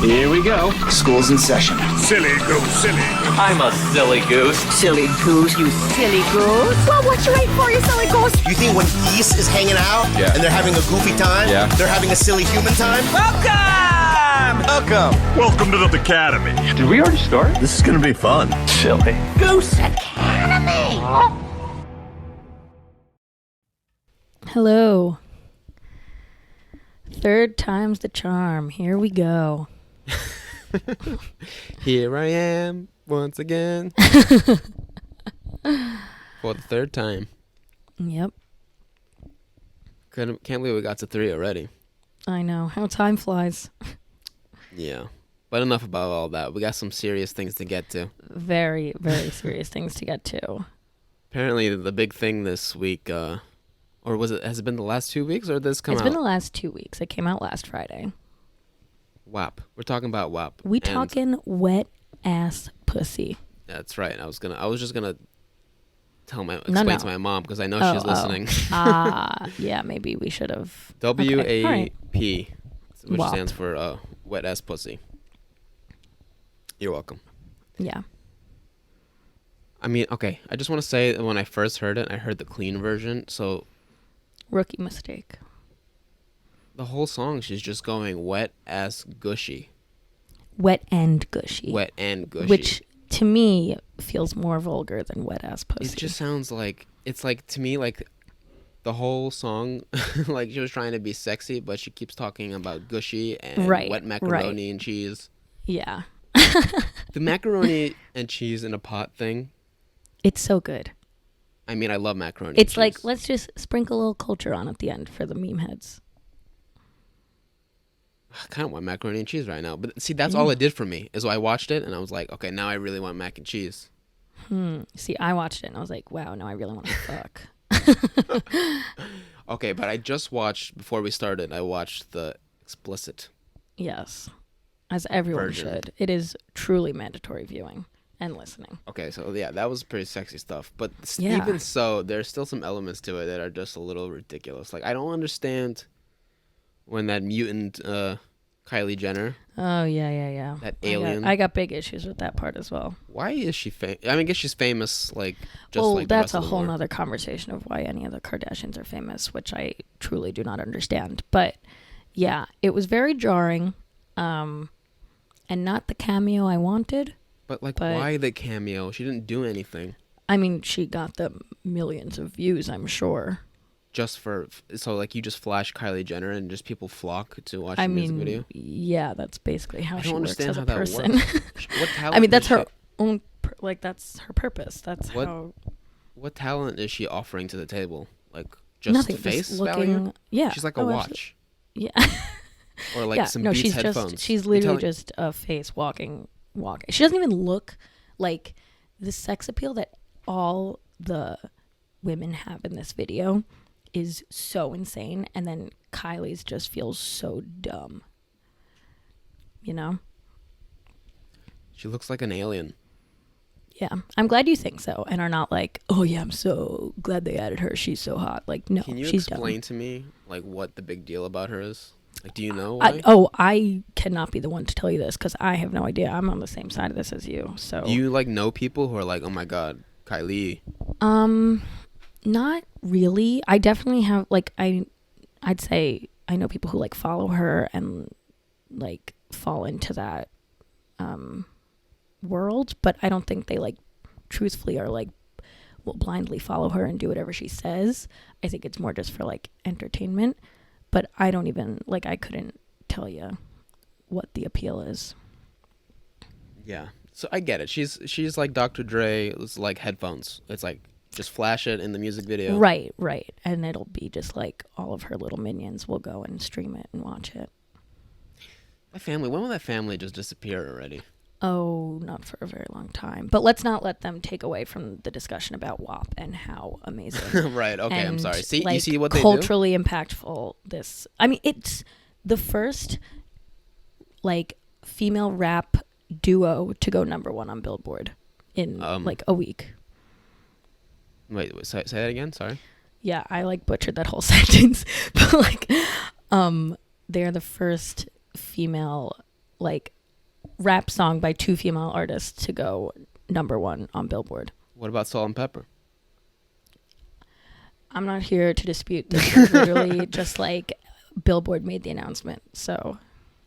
Here we go. School's in session. Silly Goose, silly. I'm a silly goose. Silly Goose, you silly goose. Well, what you wait for, you silly goose? You think when geese is hanging out and they're having a goofy time, they're having a silly human time? Welcome to the Academy. Did we already start? This is gonna be fun. Silly. Goose Academy. Hello. Third time's the charm. Here we go. Here I am once again for the third time. Yep. Can't believe we got to 3 already. I know. How time flies. Yeah. But enough about all that. We got some serious things to get to. Very, very serious things to get to. Apparently the big thing this week, or has it been the last 2 weeks, or did this come out? It's been the last 2 weeks. It came out last Friday. WAP. We're talking about WAP. We talking wet ass pussy. That's right. I was just gonna explain to my mom because I know she's listening. Yeah, maybe we should have. WAP, right. which WAP. stands for wet ass pussy. You're welcome. Yeah. I mean, okay. I just want to say that when I first heard it, I heard the clean version. So Rookie mistake. the whole song, she's just going wet ass gushy. Wet and gushy. Wet and gushy. Which to me feels more vulgar than wet ass pussy. It just sounds like, it's like, to me, like the whole song, like she was trying to be sexy, but she keeps talking about gushy and wet macaroni and cheese. Yeah. The macaroni and cheese in a pot thing. It's so good. I mean, I love macaroni. It's and cheese. like, let's just sprinkle a little culture on at the end for the meme heads. I kind of want macaroni and cheese right now. But see, that's all it did for me. Is I watched it and I was like, okay, now I really want mac and cheese. See, I watched it and I was like, wow, now I really want to fuck. Okay, but I just watched, before we started, I watched the explicit. Yes. As everyone version. should. It is truly mandatory viewing and listening. Okay, so yeah, that was pretty sexy stuff. But Yeah. even so, there's still some elements to it that are just a little ridiculous. Like, I don't understand when that mutant Kylie Jenner, Oh, yeah. that alien. I got big issues with that part as well. Why is she famous? I mean, I guess she's famous, like, just Well, like the that's rest a of the whole world. nother conversation of why any of the Kardashians are famous, which I truly do not understand. But yeah, it was very jarring. And not the cameo I wanted. But why the cameo? She didn't do anything. I mean, she got the millions of views, I'm sure. So like you just flash Kylie Jenner and just people flock to watch the music video? Yeah, that's basically how I she don't works understand as how a that person. works. What talent I mean, that's is her she- own, that's her purpose. That's What- how. What talent is she offering to the table? Like just Nothing, face just value? looking. Yeah. She's like a watch. Yeah. Or like yeah, some no, Beats she's headphones. she's You're literally telling- just a face walking. She doesn't even look like the sex appeal that all the women have in this video is so insane, and then Kylie's just feels so dumb. You know? She looks like an alien. Yeah. I'm glad you think so and are not like, oh yeah, I'm so glad they added her. She's so hot. Like, no, Can you she's explain dumb. to me like what the big deal about her is? Like, do you know I why? I cannot be the one to tell you this because I have no idea. I'm on the same side of this as you. So Do you like know people who are like, oh my god, Kylie? Not really. I definitely have like I'd say I know people who like follow her and like fall into that world, but I don't think they like truthfully are like will blindly follow her and do whatever she says. I think it's more just for like entertainment, but I don't even like I couldn't tell you what the appeal is. Yeah. So I get it. She's like Dr. Dre. It's like headphones. It's like just flash it in the music video. Right. And it'll be just like all of her little minions will go and stream it and watch it. That family. When will that family just disappear already? Oh, not for a very long time. But let's not let them take away from the discussion about WAP and how amazing. Right. Okay. I'm and, sorry. See, like, you see what they culturally impactful this. I mean, it's the first like female rap duo to go #1 on Billboard in like a week. Wait, say that again. Sorry. Yeah, I like butchered that whole sentence, but like, they're the first female like rap song by 2 female artists to go #1 on Billboard. What about Salt and Pepper? I'm not here to dispute this. Is literally just like Billboard made the announcement. So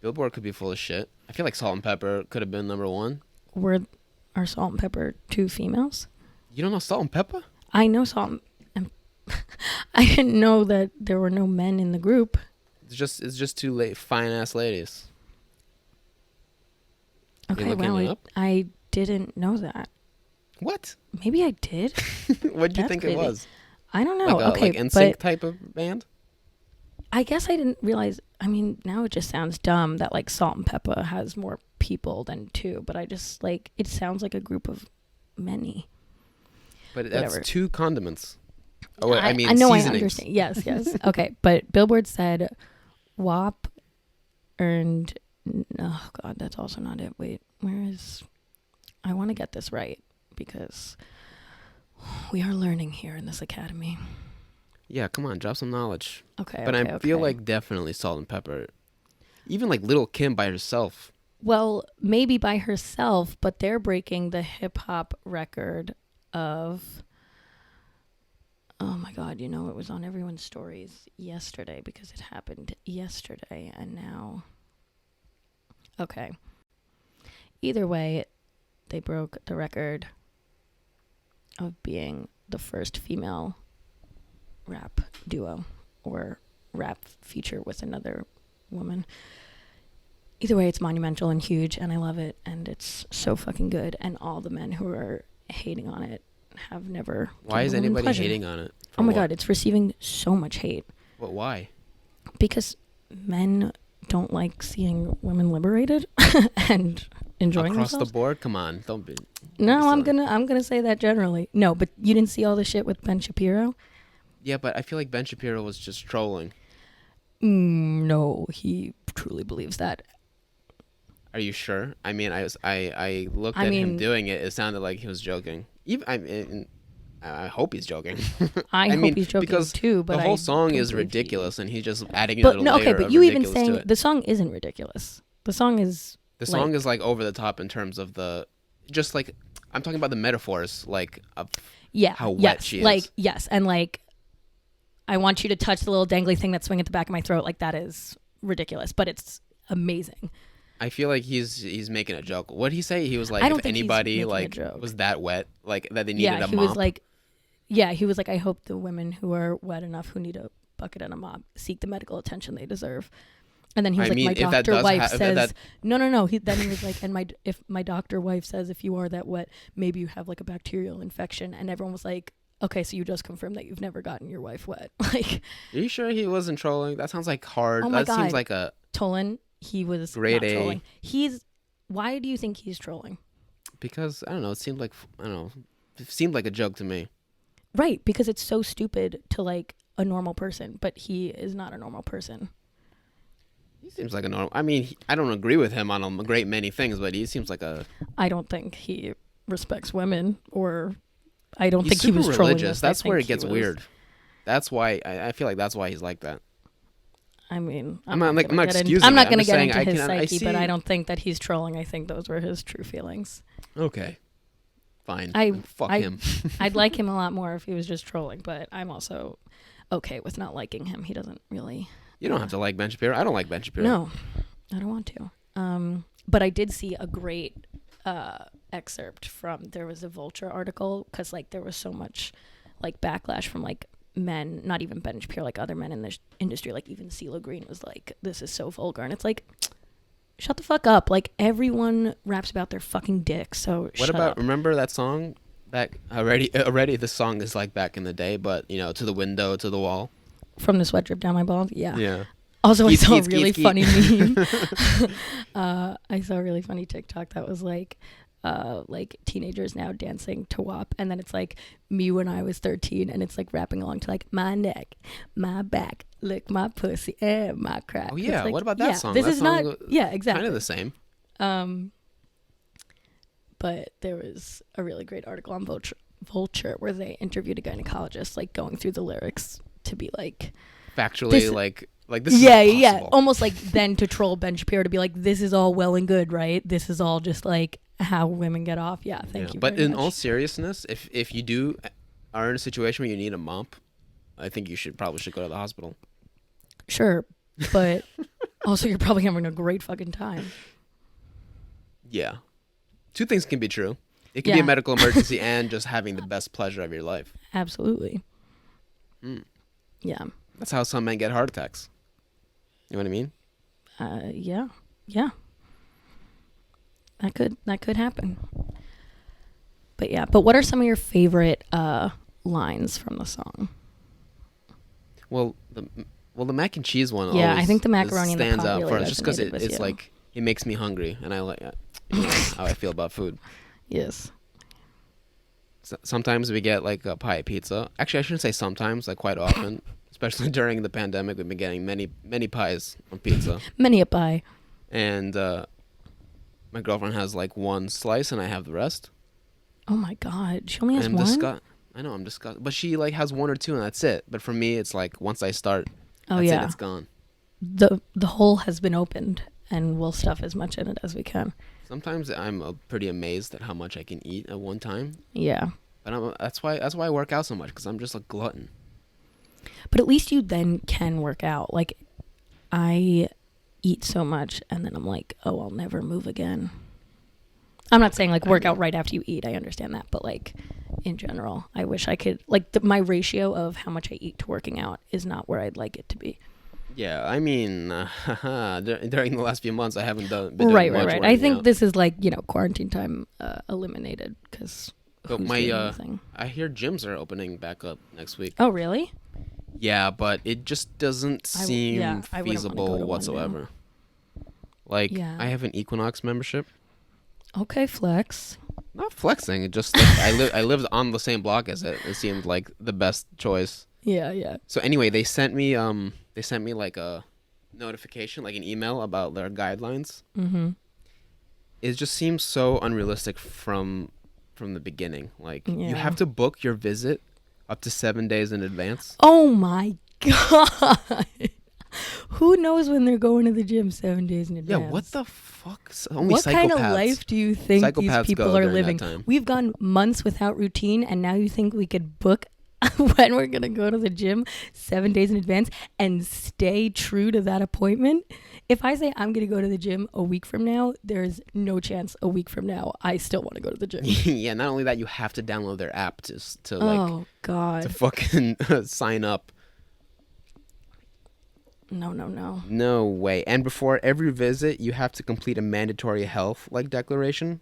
Billboard could be full of shit. I feel like Salt and Pepper could have been #1. Are Salt and Pepper 2 females? You don't know Salt and Pepper? I know Salt and I didn't know that there were no men in the group. It's just 2 fine ass ladies. Okay, well, I didn't know that. What? Maybe I did. What do you think it was? I don't know. Like okay, NSYNC type of band? I guess I didn't realize. I mean, now it just sounds dumb that like Salt and Pepper has more people than 2, but I just like it sounds like a group of many. But that's 2 condiments. Oh, wait, I know. I understand. Yes, yes. Okay, but Billboard said WAP earned. Oh God, that's also not it. Wait, where is? I want to get this right because we are learning here in this academy. Yeah, come on, drop some knowledge. Okay, but I feel like definitely Salt and Pepper. Even like Lil' Kim by herself. Well, maybe by herself, but they're breaking the hip hop record of. Oh my God, it was on everyone's stories yesterday because it happened yesterday and now. Okay. Either way, they broke the record of being the first female rap duo or rap feature with another woman. Either way, it's monumental and huge, and I love it, and it's so fucking good, and all the men who are hating on it have never. Why is anybody hating on it? Oh my God, it's receiving so much hate. But why? Because men don't like seeing women liberated and enjoying across themselves. the board. Come on, don't be. No, I'm gonna say that generally. No, but you didn't see all the shit with Ben Shapiro. Yeah, but I feel like Ben Shapiro was just trolling. No, he truly believes that. Are you sure? I mean, I looked at him doing it. It sounded like he was joking. Even I hope he's joking. I hope he's joking because too. But the whole song is ridiculous, and he's just adding but another no, layer okay, but of you even ridiculous to saying it. the song isn't ridiculous. The song is. The song is like over the top in terms of just like I'm talking about the metaphors, like of how wet she is. Like yes, and like I want you to touch the little dangly thing that's swinging at the back of my throat. Like that is ridiculous, but it's amazing. I feel like he's making a joke. What did he say? He was like, if anybody like was that wet, like that they needed a mop. He was like, I hope the women who are wet enough who need a bucket and a mop seek the medical attention they deserve. And then he was my doctor wife says, no. Then he was like, and if my doctor wife says, if you are that wet, maybe you have like a bacterial infection. And everyone was like, okay, so you just confirmed that you've never gotten your wife wet. Like, are you sure he wasn't trolling? That sounds like hard. Oh my that God. Seems like a Tollan. He was grade not A. trolling. Why do you think he's trolling? Because I don't know. It seemed like It seemed like a joke to me. Right, because it's so stupid to like a normal person, but he is not a normal person. He seems like a normal. I mean, I don't agree with him on a great many things, but he seems like a. I don't think he respects women, or I don't He's think he was super trolling. religious. That's where it gets weird. That's why I feel like that's why he's like that. I mean, I'm not excusing. I'm not going to get into his psyche, but I don't think that he's trolling. I think those were his true feelings. Okay, fine. Fuck him. I'd like him a lot more if he was just trolling, but I'm also okay with not liking him. He doesn't really. You don't have to like Ben Shapiro. I don't like Ben Shapiro. No, I don't want to. But I did see a great excerpt from. There was a Vulture article because like there was so much like backlash from like men, not even Ben Shapiro, like other men in the industry, like even CeeLo Green was like, this is so vulgar, and it's like, shut the fuck up. Like everyone raps about their fucking dick, so what about up. Remember that song back already this song is like back in the day, but to the window, to the wall, from the sweat drip down my balls. Yeah. Also, I saw a really funny meme. I saw a really funny TikTok that was like teenagers now dancing to WAP, and then it's like me when I was 13, and it's like rapping along to like my neck, my back, lick my pussy, and my crack. Oh yeah, like, what about that song? This that is song not exactly kind of the same. But there was a really great article on Vulture where they interviewed a gynecologist, like going through the lyrics to be like factually, like Like, this is impossible. Yeah. Almost like then to troll Ben Shapiro to be like, this is all well and good, right? This is all just like how women get off. Yeah, thank you. But very in much. all seriousness, if you are in a situation where you need a mop, I think you probably should go to the hospital. Sure, but also you're probably having a great fucking time. Yeah. Two things can be true. It can be a medical emergency and just having the best pleasure of your life. Absolutely. Yeah. That's how some men get heart attacks. You know what I mean? Yeah. That could happen. But what are some of your favorite lines from the song? Well, the mac and cheese one. Yeah, always I think the macaroni and the stands pot out really first, just because resonated with it's you. like it makes me hungry, and I like you know, how I feel about food. Yes. Sometimes we get like a pie pizza. Actually, I shouldn't say sometimes, like quite often. Especially during the pandemic, we've been getting many pies on pizza. Many a pie. And my girlfriend has like one slice, and I have the rest. Oh my God, she only has And one. I know I'm disgusted, but she like has one or two, and that's it. But for me, it's like once I start, Oh that's yeah, it, it's gone. The hole has been opened, and we'll stuff as much in it as we can. Sometimes I'm pretty amazed at how much I can eat at one time. Yeah. But that's why I work out so much, because I'm just a glutton. But at least you then can work out. Like, I eat so much, and then I'm like, oh, I'll never move again. I'm not saying like work out right after you eat. I understand that, but like in general, I wish I could. Like my ratio of how much I eat to working out is not where I'd like it to be. Yeah, I mean, during the last few months, I haven't been doing Right. much I working think out. this is like quarantine time eliminated because. But I hear gyms are opening back up next week. Oh really? Yeah, but it just doesn't seem I wouldn't wanna go feasible to one now. whatsoever. Like, Yeah. I have an Equinox membership. Okay, flex. Not flexing. It just like, I lived on the same block as it. It seemed like the best choice. Yeah. So anyway, they sent me like a notification, like an email about their guidelines. Mm-hmm. It just seems so unrealistic from the beginning. Like, you Yeah. have to book your visit up to 7 days in advance. Oh my God. Who knows when they're going to the gym 7 days in advance? Yeah, what the fuck? Only what psychopaths. kind of life do you think these Psychopaths people go are during that living? time. We've gone months without routine, and now you think we could book when we're going to go to the gym 7 days in advance and stay true to that appointment? If I say I'm going to go to the gym a week from now, there's no chance a week from now I still want to go to the gym. Yeah, not only that, you have to download their app to Oh, God. to fucking sign up. No. No way. And before every visit, you have to complete a mandatory health declaration.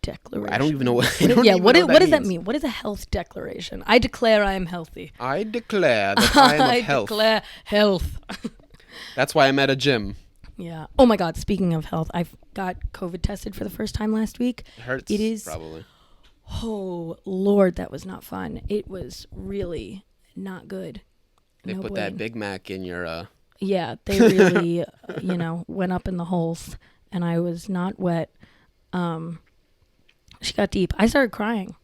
Declaration. I don't even know what. What does that mean? What is a health declaration? I declare I am healthy. I declare that I am of health. Declare health. That's why I'm at a gym. Yeah. Oh my God. Speaking of health, I got COVID tested for the first time last week. It hurts. It is probably. Oh Lord, that was not fun. It was really not good. They No put bueno. that Big Mac in your. Yeah, they really, went up in the holes, and I was not wet. She got deep. I started crying.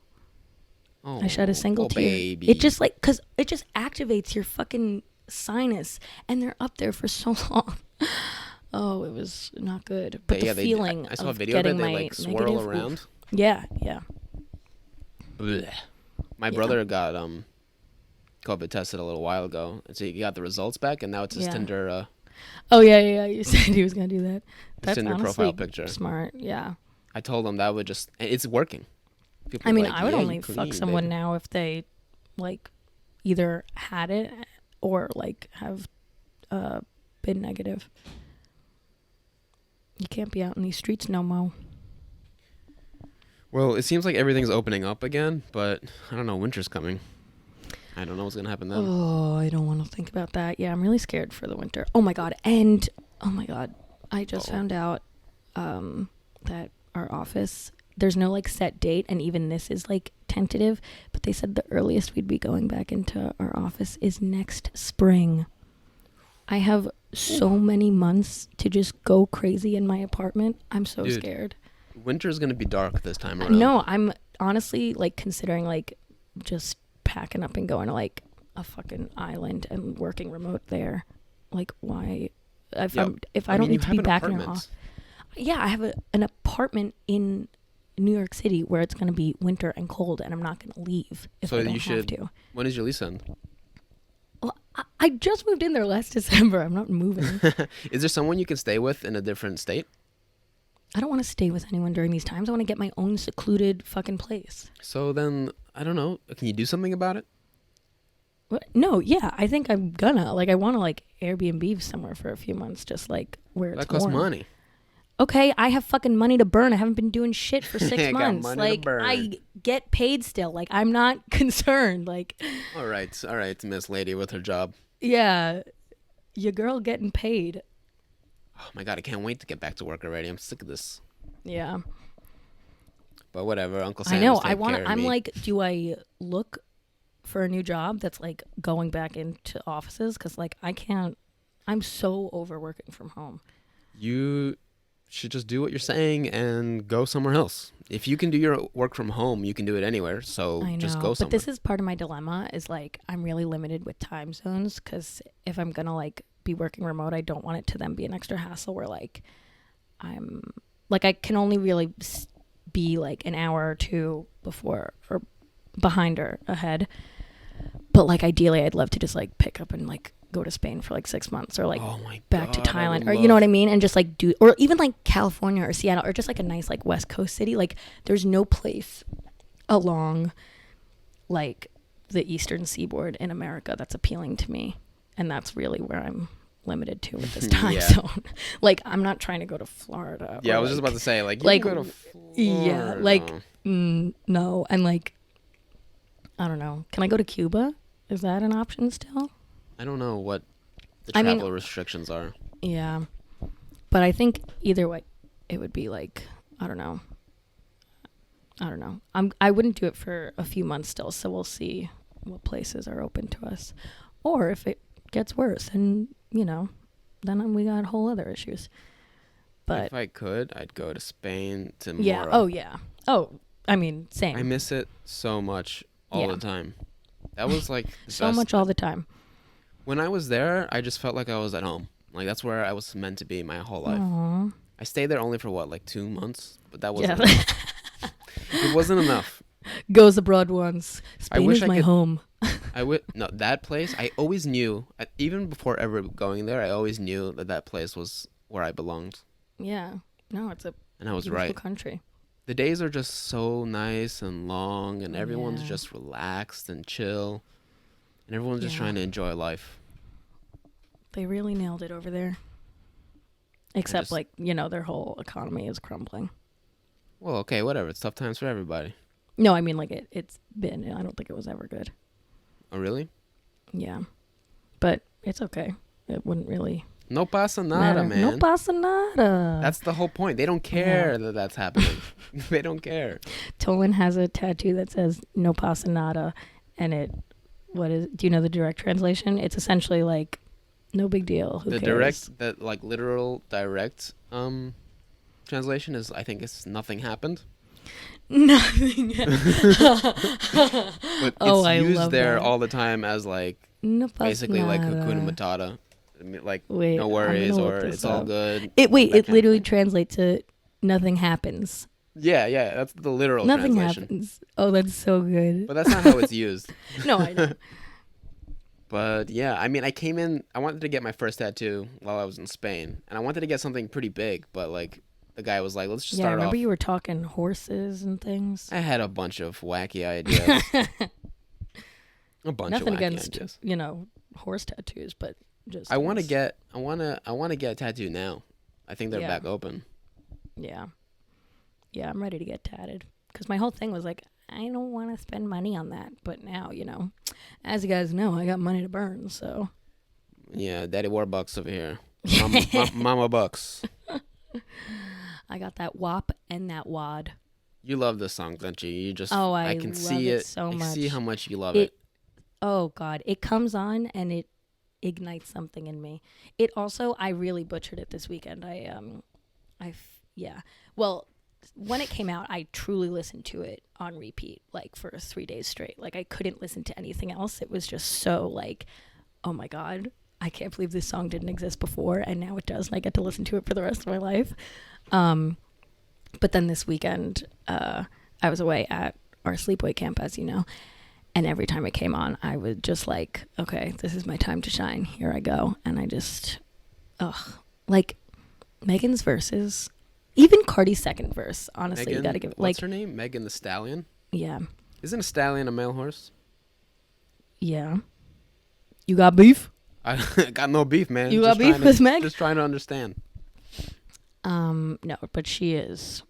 Oh, I shed a single tear. baby. It just because it just activates your fucking sinus, and they're up there for so long. Oh, it was not good. But yeah, the feeling I saw a of video of getting it. They my like swirl negative, around. oof. Yeah. Blech. My brother got COVID tested a little while ago, and so he got the results back, and now it's his Yeah. Tinder. Oh yeah. You said he was gonna do that. That's Tinder honestly profile picture. smart. Yeah. I told him that would just. It's working. People I are mean, like, I would "Yeah, only you fuck clean, someone baby." now if they, like, either had it or like have been negative. You can't be out in these streets no more. Well, it seems like everything's opening up again, but I don't know. Winter's coming. I don't know what's gonna happen then. Oh, I don't want to think about that. Yeah, I'm really scared for the winter. Oh my God. And oh my God, I just found out that our office, there's no like set date, and even this is like tentative, but they said the earliest we'd be going back into our office is next spring. I have so many months to just go crazy in my apartment. I'm so Dude, scared. Winter's gonna be dark this time around. No, I'm honestly like considering like just packing up and going to like a fucking island and working remote there. Like, why? If I don't need to be back in an office. Yeah, I have an apartment in New York City where it's going to be winter and cold, and I'm not going to leave if I don't have to. When is your lease end? Well, I just moved in there last December. I'm not moving. Is there someone you can stay with in a different state? I don't want to stay with anyone during these times. I want to get my own secluded fucking place. So then, I don't know. Can you do something about it? What? No, yeah, I think I'm gonna. Like, I want to, like, Airbnb somewhere for a few months, just, like, where it's That costs warm. money. Okay, I have fucking money to burn. I haven't been doing shit for 6 I got months. money to Like, burn. I get paid still. Like, I'm not concerned. Like, All right, Miss Lady with her job. yeah, your girl getting paid. Oh my God, I can't wait to get back to work already. I'm sick of this. Yeah. But whatever, Uncle Sam. I know. I'm like, do I look for a new job that's like going back into offices? Because like I can't. I'm so over working from home. You should just do what you're saying and go somewhere else. If you can do your work from home, you can do it anywhere. So I know, just go somewhere. but this is part of my dilemma. Is like I'm really limited with time zones because if I'm gonna like be working remote, I don't want it to then be an extra hassle where like I'm like I can only really be like an hour or two before or behind or ahead. But like ideally, I'd love to just like pick up and like go to Spain for like 6 months or like back to Thailand or you know what I mean, and just like do, or even like California or Seattle or just like a nice like West Coast city. Like there's no place along like the eastern seaboard in America that's appealing to me, and that's really where I'm limited to with this time zone. Like I'm not trying to go to Florida. Yeah, I was just about to say like you can go to Florida. Yeah, like no, and like I don't know. Can I go to Cuba? Is that an option still? I don't know what the travel restrictions are. Yeah. But I think either way, it would be like, I don't know. I wouldn't do it for a few months still, so we'll see what places are open to us. Or if it gets worse, and, you know, then we got whole other issues. But if I could, I'd go to Spain tomorrow. Yeah. Oh, yeah. Oh, I mean, same. I miss it so much all the time. That was like the so best. much all the time. When I was there, I just felt like I was at home. Like that's where I was meant to be my whole life. Aww. I stayed there only for what, like 2 months? But that wasn't enough. It wasn't enough. Goes abroad once. Spain is my home. No, that place, I always knew, even before ever going there, I always knew that place was where I belonged. Yeah. No, it's a and I was beautiful right. country. The days are just so nice and long, and everyone's just relaxed and chill. And everyone's just trying to enjoy life. They really nailed it over there. Except, like, you know, their whole economy is crumbling. Well, okay, whatever. It's tough times for everybody. No, I mean, like, it's been. I don't think it was ever good. Oh, really? Yeah. But it's okay. It wouldn't really... No pasa nada, man. No pasa nada. That's the whole point. They don't care that that's happening. They don't care. Tollan has a tattoo that says, no pasa nada. And do you know the direct translation? It's essentially like, no big deal. Who cares? Literal direct translation is, I think it's nothing happened. Nothing. But it's used there that. all the time as like, no basically like Hakuna Matata. I mean, like, no worries or it's all good. It literally translates to nothing happens. Yeah, that's the literal nothing translation. Happens. Oh, that's so good. But that's not how it's used. No, I know. But yeah, I mean, I wanted to get my first tattoo while I was in Spain. And I wanted to get something pretty big, but like the guy was like, let's just start off. Yeah, I remember you were talking horses and things. I had a bunch of wacky ideas. Nothing against, ideas. You know, horse tattoos, but just I want to get a tattoo now. I think they're back open. Yeah. Yeah, I'm ready to get tatted. Because my whole thing was like, I don't want to spend money on that. But now, you know, as you guys know, I got money to burn, so. Yeah, Daddy Warbucks over here. Mama Bucks. I got that WAP and that WAD. You love this song, don't you? You just, I can love see it so much. I see how much you love it. Oh, God. It comes on and it ignites something in me. It also, I really butchered it this weekend. Well, when it came out, I truly listened to it on repeat, like for 3 days straight. Like I couldn't listen to anything else. It was just so like, oh my God, I can't believe this song didn't exist before, and now it does, and I get to listen to it for the rest of my life. But then this weekend, I was away at our sleepaway camp, as you know, and every time it came on, I would just like, okay, this is my time to shine. Here I go. And I just, like Megan's verses, even Cardi's second verse, honestly, Megan, you gotta give it, what's her name? Megan the Stallion? Yeah. Isn't a stallion a male horse? Yeah. You got beef? I got no beef, man. You got beef with Meg? Just trying to understand. No, but she is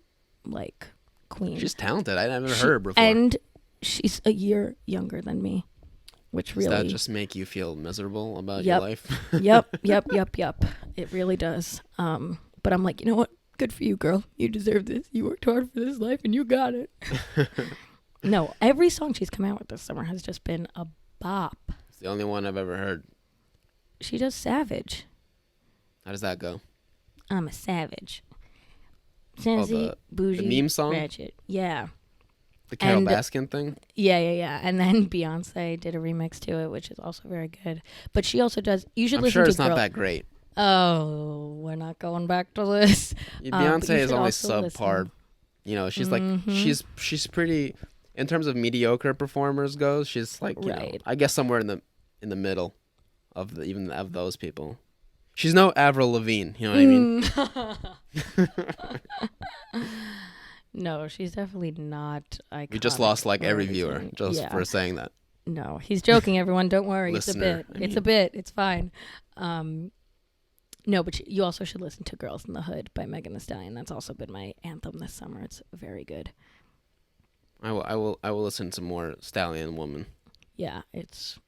like queen. She's talented. I never heard her before. And she's a year younger than me, which really... Does that just make you feel miserable about Yep. your life? Yep. It really does. But I'm like, you know what? Good for you, girl. You deserve this. You worked hard for this life and you got it. No, every song she's come out with this summer has just been a bop. It's the only one I've ever heard. She does Savage. How does that go? I'm a savage. Snazzy, bougie, the meme song? ratchet. Yeah. The Carole Baskin thing? Yeah. And then Beyonce did a remix to it, which is also very good. But she also does... You should I'm listen sure to it's not that great. Oh, we're not going back to this. Beyonce is only also subpar. listen. You know, she's like she's pretty in terms of mediocre performers goes. She's like you know, I guess somewhere in the middle of even of those people. She's no Avril Lavigne. You know what I mean? No, she's definitely not iconic. We just lost like every viewer just for saying that. No, he's joking. Everyone, don't worry. Listener, it's a bit. It's a bit. It's fine. No, but you also should listen to "Girls in the Hood" by Megan Thee Stallion. That's also been my anthem this summer. It's very good. I will listen to more Stallion Woman. Yeah, it's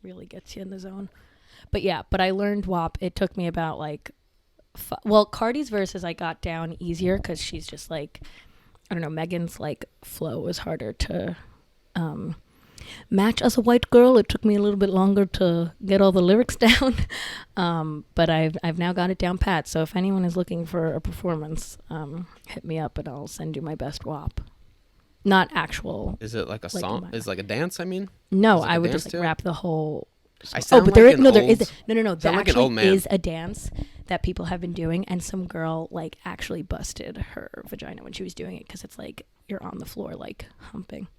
really gets you in the zone. But yeah, I learned WAP. It took me about like, Cardi's verses I got down easier because she's just like, I don't know. Megan's like flow was harder to match as a white girl. It took me a little bit longer to get all the lyrics down, but I've now got it down pat. So if anyone is looking for a performance, hit me up and I'll send you my best WAP. Not actual. Is it like a song? Is it like a dance? I mean, no, like I would just rap the whole. But there is no. There like actually is a dance that people have been doing, and some girl like actually busted her vagina when she was doing it because it's like you're on the floor like humping.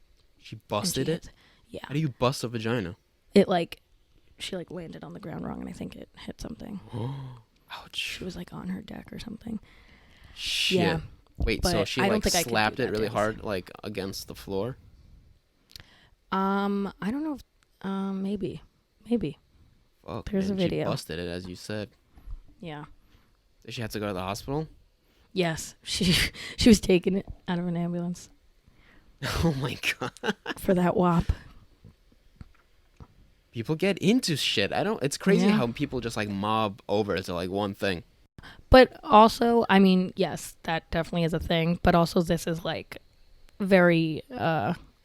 She busted it. Yeah. How do you bust a vagina? It like, she like landed on the ground wrong, and I think it hit something. Ouch. She was like on her deck or something. Shit. Yeah. Wait, so she like slapped it really dance. hard, like against the floor? I don't know if, maybe. Fuck, There's a video. She busted it, as you said. Yeah. Did she have to go to the hospital? Yes. She was taking it out of an ambulance. Oh my god. For that WAP. People get into shit. It's crazy how people just like mob over to like one thing. But also, I mean, yes, that definitely is a thing. But also, this is like very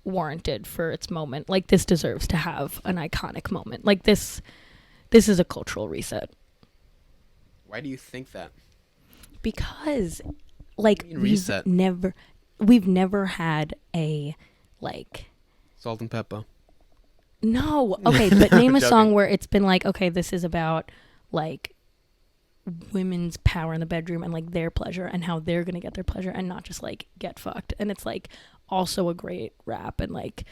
warranted for its moment. Like, this deserves to have an iconic moment. Like, this is a cultural reset. Why do you think that? Because, like, reset? We've never had a, like... Salt and pepper. No. Okay, but name a song where it's been like, okay, this is about, like, women's power in the bedroom and, like, their pleasure and how they're going to get their pleasure and not just, like, get fucked. And it's, like, also a great rap. And, like,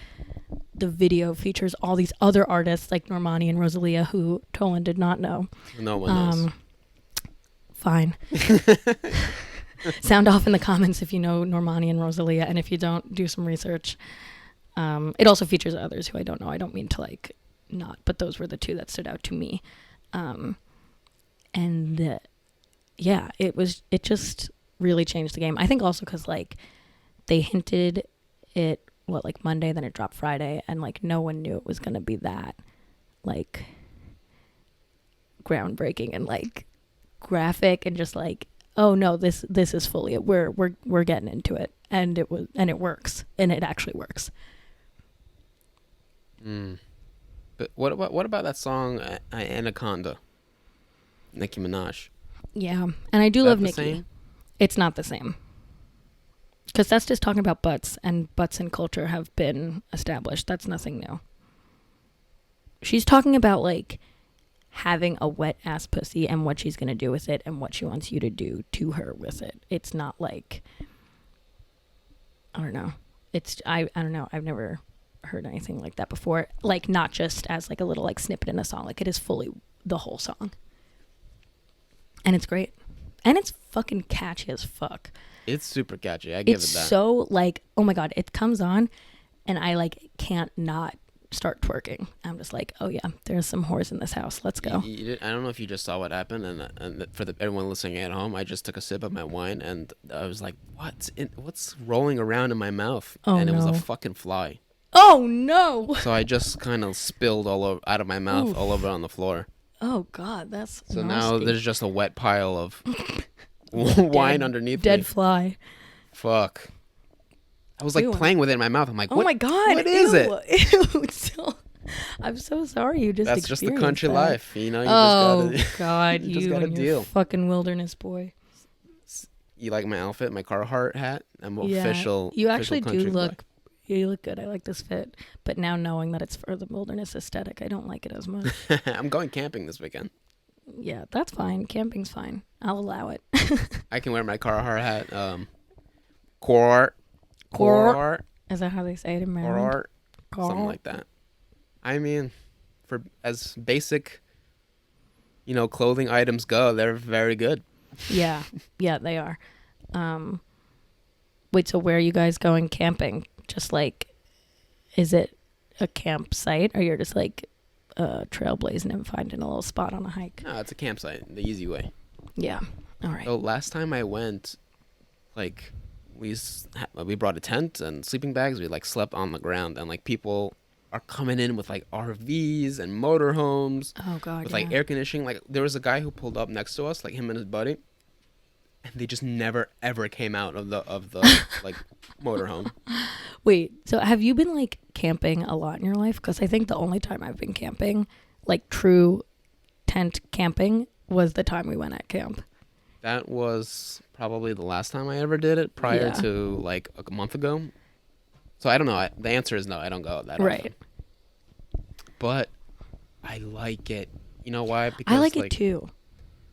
the video features all these other artists, like Normani and Rosalia, who Tollan did not know. No one knows. Fine. Sound off in the comments if you know Normani and Rosalia, and if you don't, do some research. It also features others who I don't know. I don't mean to like not, but those were the two that stood out to me. It just really changed the game. I think also because like they hinted it like Monday, then it dropped Friday, and like no one knew it was gonna be that like groundbreaking and like graphic and just like, oh no, this is fully it. We're getting into it, and it works, and it actually works. But what about that song Anaconda, Nicki Minaj? Yeah, and I do love Nicki. Same? It's not the same, because that's just talking about butts, and butts in culture have been established. That's nothing new. She's talking about like having a wet ass pussy and what she's gonna do with it and what she wants you to do to her with it. It's not like, I don't know. I don't know. I've never heard anything like that before. Like, not just as like a little like snippet in a song. Like, it is fully the whole song. And it's great. And it's fucking catchy as fuck. It's super catchy. I give it that. It's so like, oh my God, it comes on and I like can't not start twerking. I'm just like, oh yeah, there's some whores in this house. Let's go. I don't know if you just saw what happened, and for everyone listening at home, I just took a sip of my wine, and I was like, what's rolling around in my mouth? Oh, and it was no. a fucking fly. Oh no! So I just kind of spilled out of my mouth, Oof. all over on the floor. Oh God, that's so nasty. now there's just a wet pile of wine underneath dead me. fly. Fuck. I was like Ew. playing with it in my mouth. I'm like, Oh my God! What is it? Ew. So, I'm so sorry you just. That's just the experienced country that. life, you know. You Oh just gotta, God, you just gotta and deal. your fucking wilderness boy. You like my outfit, my Carhartt hat? I'm Yeah, official. you official actually country do boy. look. You look good. I like this fit, but now knowing that it's for the wilderness aesthetic, I don't like it as much. I'm going camping this weekend. Yeah, that's fine. Camping's fine. I'll allow it. I can wear my Carhartt hat. Carhartt. Is that how they say it in Maryland? Carhartt. Something like that. I mean, for as basic, clothing items go, they're very good. Yeah, they are. Wait, so where are you guys going camping? Just like, is it a campsite, or you're just like trailblazing and finding a little spot on a hike? No, it's a campsite, the easy way. Yeah. All right. So last time I went, like, we brought a tent and sleeping bags. We like slept on the ground, and like people are coming in with like RVs and motorhomes. Oh God. With like air conditioning. Like there was a guy who pulled up next to us, like him and his buddy, and they just never ever came out of the like motorhome. Wait, so have you been like camping a lot in your life? Because I think the only time I've been camping, like true tent camping, was the time we went at camp. That was probably the last time I ever did it, prior to like a month ago. So I don't know. The answer is no. I don't go that often. But I like it. You know why? Because I like it too.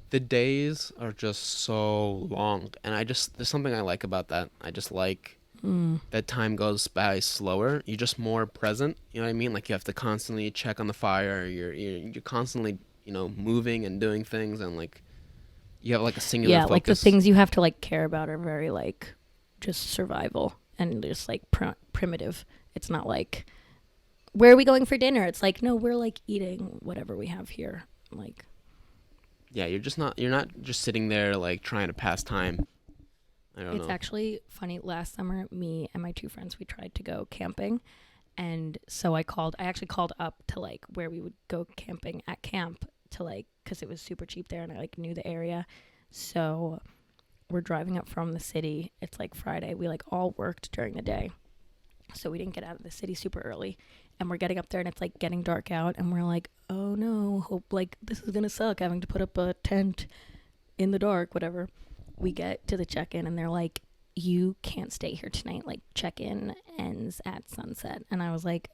The days are just so long, and there's something I like about that. I just like that time goes by slower. You're just more present. You know what I mean? Like you have to constantly check on the fire. You're constantly moving and doing things, and like you have like a singular focus. Like the things you have to like care about are very like just survival and just like primitive. It's not like, where are we going for dinner? It's like, no, we're like eating whatever we have here. Like, yeah, you're not just sitting there like trying to pass time. I don't know. It's actually funny. Last summer, me and my two friends, we tried to go camping. And so I actually called up to like where we would go camping at camp to like, cause it was super cheap there and I like knew the area. So we're driving up from the city. It's like Friday. We like all worked during the day. So we didn't get out of the city super early. And we're getting up there and it's like getting dark out. And we're like, oh no, hope like this is going to suck having to put up a tent in the dark, whatever. We get to the check-in and they're like, you can't stay here tonight. Like check-in ends at sunset. And I was like,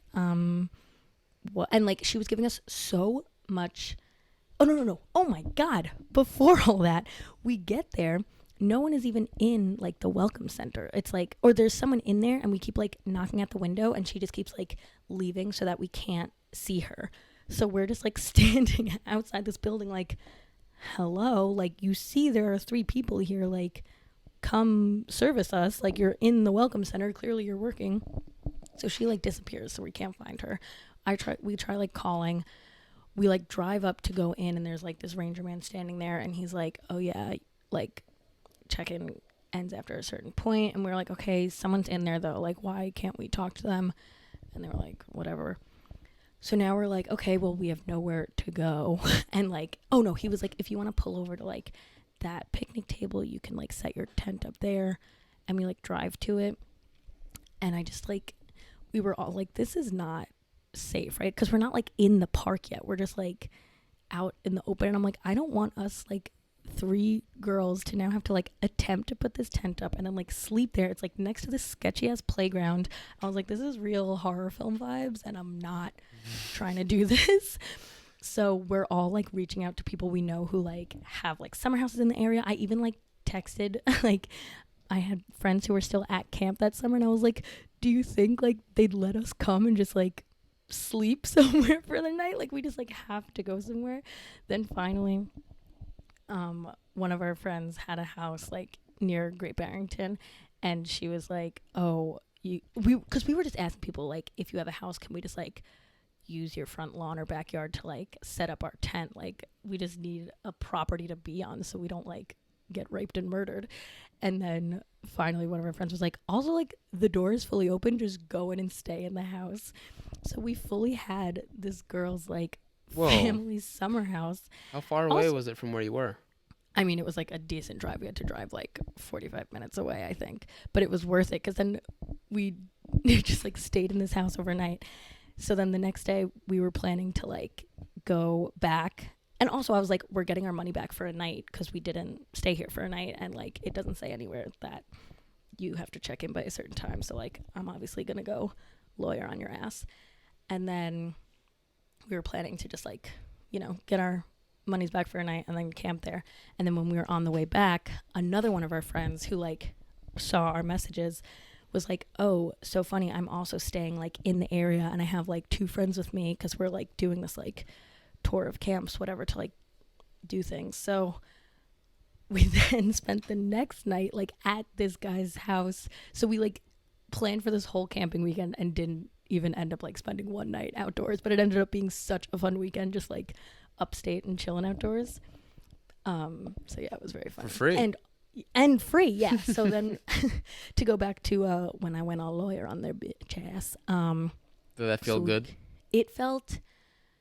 what? And like she was giving us so much. Oh, no. Oh my God. Before all that, we get there. No one is even in like the welcome center. It's like, or there's someone in there and we keep like knocking at the window and she just keeps like leaving so that we can't see her. So we're just like standing outside this building like, hello, like you see there are 3 people here, like come service us, like you're in the welcome center, clearly you're working. So she like disappears, so we can't find her. We try like calling. We like drive up to go in and there's like this ranger man standing there and he's like, oh yeah, like check-in ends after a certain point. And we're like, okay, someone's in there though, like why can't we talk to them? And they were like, whatever. So now we're like, okay, well we have nowhere to go. And like, oh no, he was like, if you want to pull over to like that picnic table, you can like set your tent up there. And we like drive to it. And I just like, we were all like, this is not safe, right? Because we're not like in the park yet. We're just like out in the open. And I'm like, I don't want us like 3 girls to now have to like attempt to put this tent up and then like sleep there. It's like next to this sketchy ass playground. I was like, this is real horror film vibes and I'm not trying to do this. So we're all like reaching out to people we know who like have like summer houses in the area. I even like texted like I had friends who were still at camp that summer, and I was like, do you think like they'd let us come and just like sleep somewhere for the night? Like we just like have to go somewhere. Then finally one of our friends had a house like near Great Barrington, and she was like, oh, because we were just asking people like, if you have a house, can we just like use your front lawn or backyard to like set up our tent? Like we just need a property to be on so we don't like get raped and murdered. And then finally one of our friends was like, also like the door is fully open, just go in and stay in the house. So we fully had this girl's like family's summer house. How far away was it from where you were? I mean, it was like a decent drive. We had to drive like 45 minutes away, I think, but it was worth it because then we just like stayed in this house overnight. So then the next day we were planning to like go back. And also I was like, we're getting our money back for a night because we didn't stay here for a night. And like, it doesn't say anywhere that you have to check in by a certain time. So like, I'm obviously going to go lawyer on your ass. And then we were planning to just like, you know, get our monies back for a night and then camp there. And then when we were on the way back, another one of our friends who like saw our messages was like, oh, so funny, I'm also staying like in the area and I have like 2 friends with me because we're like doing this like tour of camps, whatever, to like do things. So we then spent the next night like at this guy's house. So we like planned for this whole camping weekend and didn't even end up like spending one night outdoors, but it ended up being such a fun weekend, just like upstate and chilling outdoors. So yeah, it was very fun. For free. And free, yeah. So then to go back to when I went all lawyer on their bitch ass. Did that feel good? It felt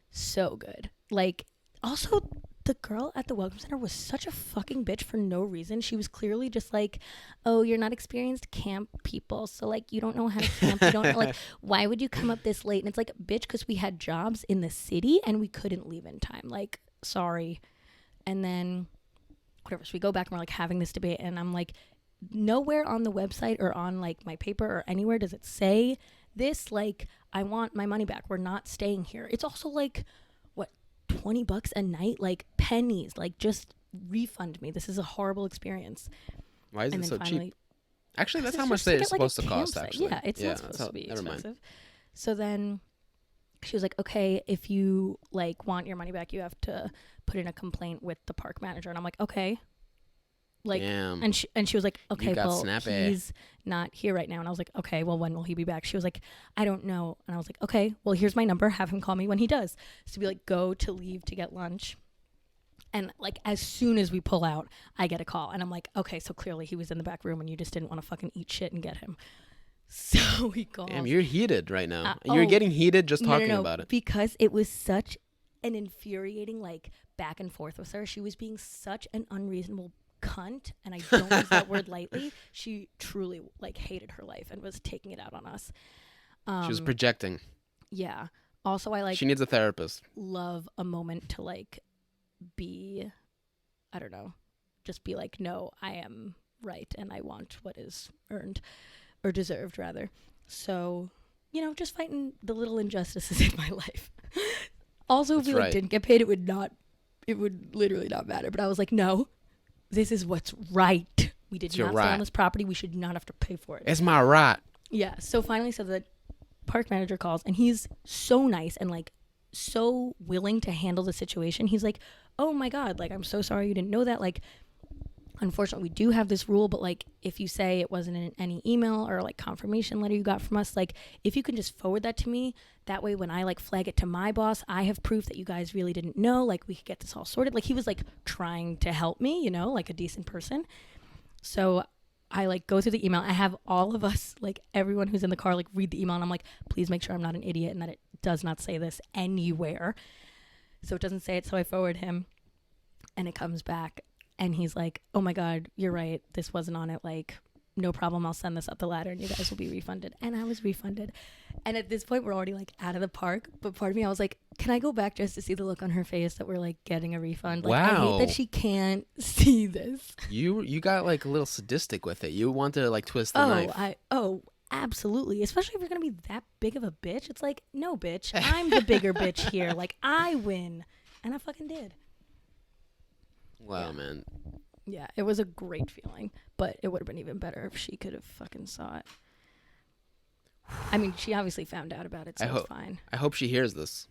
so good. Like, also, the girl at the Welcome Center was such a fucking bitch for no reason. She was clearly just like, oh, you're not experienced camp people, so like you don't know how to camp. You don't know, like, why would you come up this late? And it's like, bitch, because we had jobs in the city and we couldn't leave in time. Like, sorry. And then whatever, so we go back and we're like having this debate, and I'm like, nowhere on the website or on like my paper or anywhere does it say this. Like, I want my money back. We're not staying here. It's also like, what, $20 a night? Like pennies. Like, just refund me. This is a horrible experience. Why is and it so finally, cheap? Actually, that's how much they're it's supposed to cost, actually. Yeah, it's not supposed to be never expensive. mind. So then she was like, okay, if you like want your money back, you have to put in a complaint with the park manager. And I'm like, okay. Like, damn. and she was like, okay, well, snappy. he's not here right now. And I was like, okay, well, when will he be back? She was like, I don't know. And I was like, okay, well, here's my number. Have him call me when he does. So we like go to leave to get lunch. And like, as soon as we pull out, I get a call. And I'm like, okay, so clearly he was in the back room and you just didn't want to fucking eat shit and get him. So he calls. Damn, you're heated right now. You're getting heated just talking about it. Because it was such an infuriating like back and forth with her. She was being such an unreasonable cunt, and I don't use that word lightly. She truly like hated her life and was taking it out on us. She was projecting. Yeah. Also, I like, she needs a therapist. Love a moment to like be, I don't know, just be like, no, I am right and I want what is earned or deserved rather. So, you know, just fighting the little injustices in my life. Also, if we like didn't get paid, it would literally not matter. But I was like, no, this is what's right. We did not stay on this property. We should not have to pay for it. It's my right. Yeah. So finally, so the park manager calls, and he's so nice and like so willing to handle the situation. He's like, oh my God, like, I'm so sorry you didn't know that. Like, unfortunately, we do have this rule, but like, if you say it wasn't in any email or like confirmation letter you got from us, like, if you can just forward that to me, that way when I like flag it to my boss, I have proof that you guys really didn't know. Like, we could get this all sorted. Like, he was like trying to help me, you know, like a decent person. So I like go through the email. I have all of us, like everyone who's in the car, like read the email, and I'm like, please make sure I'm not an idiot and that it does not say this anywhere. So it doesn't say it. So I forward him, and it comes back. And he's like, oh my God, you're right. This wasn't on it. Like, no problem. I'll send this up the ladder and you guys will be refunded. And I was refunded. And at this point, we're already like out of the park. But part of me, I was like, can I go back just to see the look on her face that we're like getting a refund? Like, wow. I hate that she can't see this. You got like a little sadistic with it. You want to like twist the knife. Absolutely. Especially if you're going to be that big of a bitch. It's like, no, bitch. I'm the bigger bitch here. Like, I win. And I fucking did. Wow, man. Yeah, it was a great feeling. But it would have been even better if she could have fucking saw it. I mean, she obviously found out about it, so it's fine. I hope she hears this.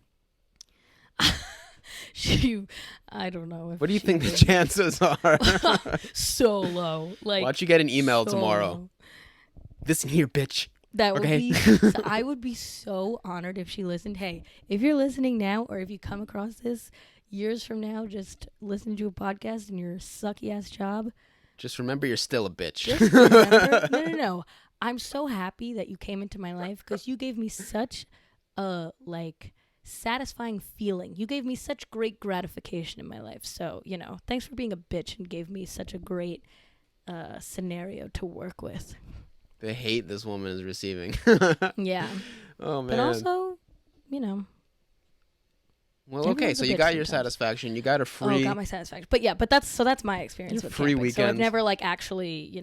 I don't know. What do you think the chances are? So low. Like, why don't you get an email tomorrow? Low. Listen here, bitch. That would okay? be. I would be so honored if she listened. Hey, if you're listening now, or if you come across this years from now, just listen to a podcast in your sucky ass job. Just remember, you're still a bitch. Just remember, no. I'm so happy that you came into my life because you gave me such a satisfying feeling. You gave me such great gratification in my life. So, thanks for being a bitch and gave me such a great scenario to work with. The hate this woman is receiving. Yeah. Oh, man. But also, Well, okay, so you got your satisfaction. You got a free... Oh, got my satisfaction. But that's my experience with free camping. weekend. So I've never, actually,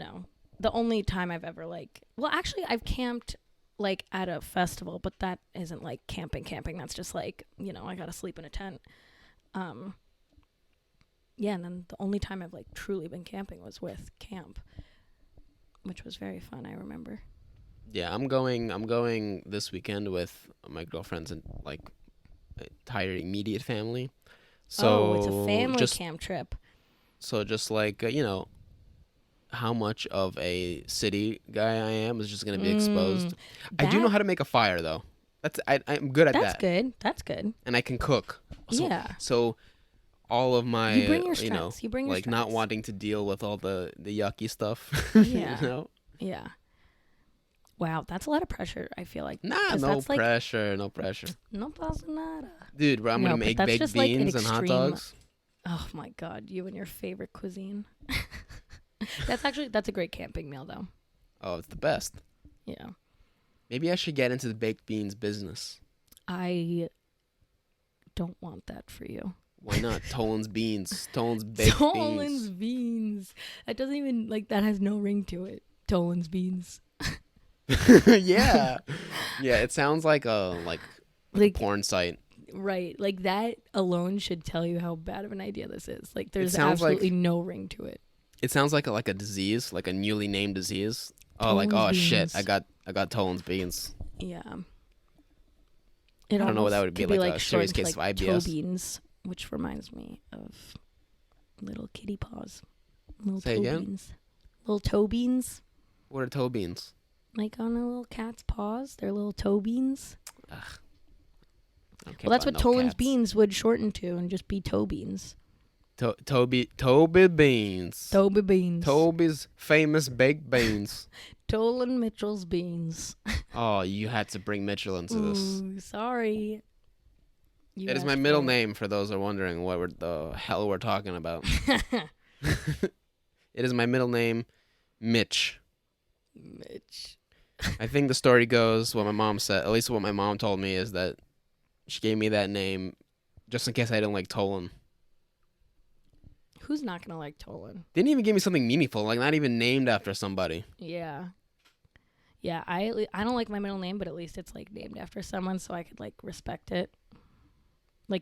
the only time I've ever, well, actually, I've camped, at a festival, but that isn't, camping. That's just, I gotta sleep in a tent. Yeah, and then the only time I've, truly been camping was with camp, which was very fun, I remember. Yeah, I'm going this weekend with my girlfriend's and, entire immediate family. So it's a family camp trip. So just how much of a city guy I am is just going to be exposed. I do know how to make a fire, though. I'm good at that. That's good. And I can cook. So, yeah. So all of my, you bring your strengths. You bring your strengths. Not wanting to deal with all the yucky stuff. Yeah. Yeah. Wow, that's a lot of pressure, I feel like. Nah, no pressure. No pressure. No pasa nada. Dude, bro, I'm going to make baked beans and hot dogs. Oh, my God. You and your favorite cuisine. That's a great camping meal, though. Oh, it's the best. Yeah. Maybe I should get into the baked beans business. I don't want that for you. Why not? Tollan's beans. Tollan's baked beans. Tollan's beans. That doesn't even, that has no ring to it. Tollan's beans. Yeah. Yeah, it sounds like a porn site. Right. That alone should tell you how bad of an idea this is. There's absolutely no ring to it. It sounds like a disease, like a newly named disease. Tollan's oh beans. Shit, I got Tollan's beans. Yeah. I don't know what that would be, a serious case of IBS. Toe beans, which reminds me of little kitty paws. Little Say toe again? beans. Little toe beans. What are toe beans? On a little cat's paws, they're little toe beans. Ugh. Well, that's what Tollan's beans would shorten to and just be toe beans. Toby beans. Toby beans. Toby's famous baked beans. Tollan Mitchell's beans. Oh, you had to bring Mitchell into this. Ooh, sorry. It is my middle name, for those who are wondering what the hell we're talking about. It is my middle name, Mitch. Mitch. I think the story goes, what my mom said, at least what my mom told me, is that she gave me that name just in case I didn't like Tollan. Who's not going to like Tollan? Didn't even give me something meaningful, not even named after somebody. Yeah. Yeah, I don't like my middle name, but at least it's named after someone, so I could respect it.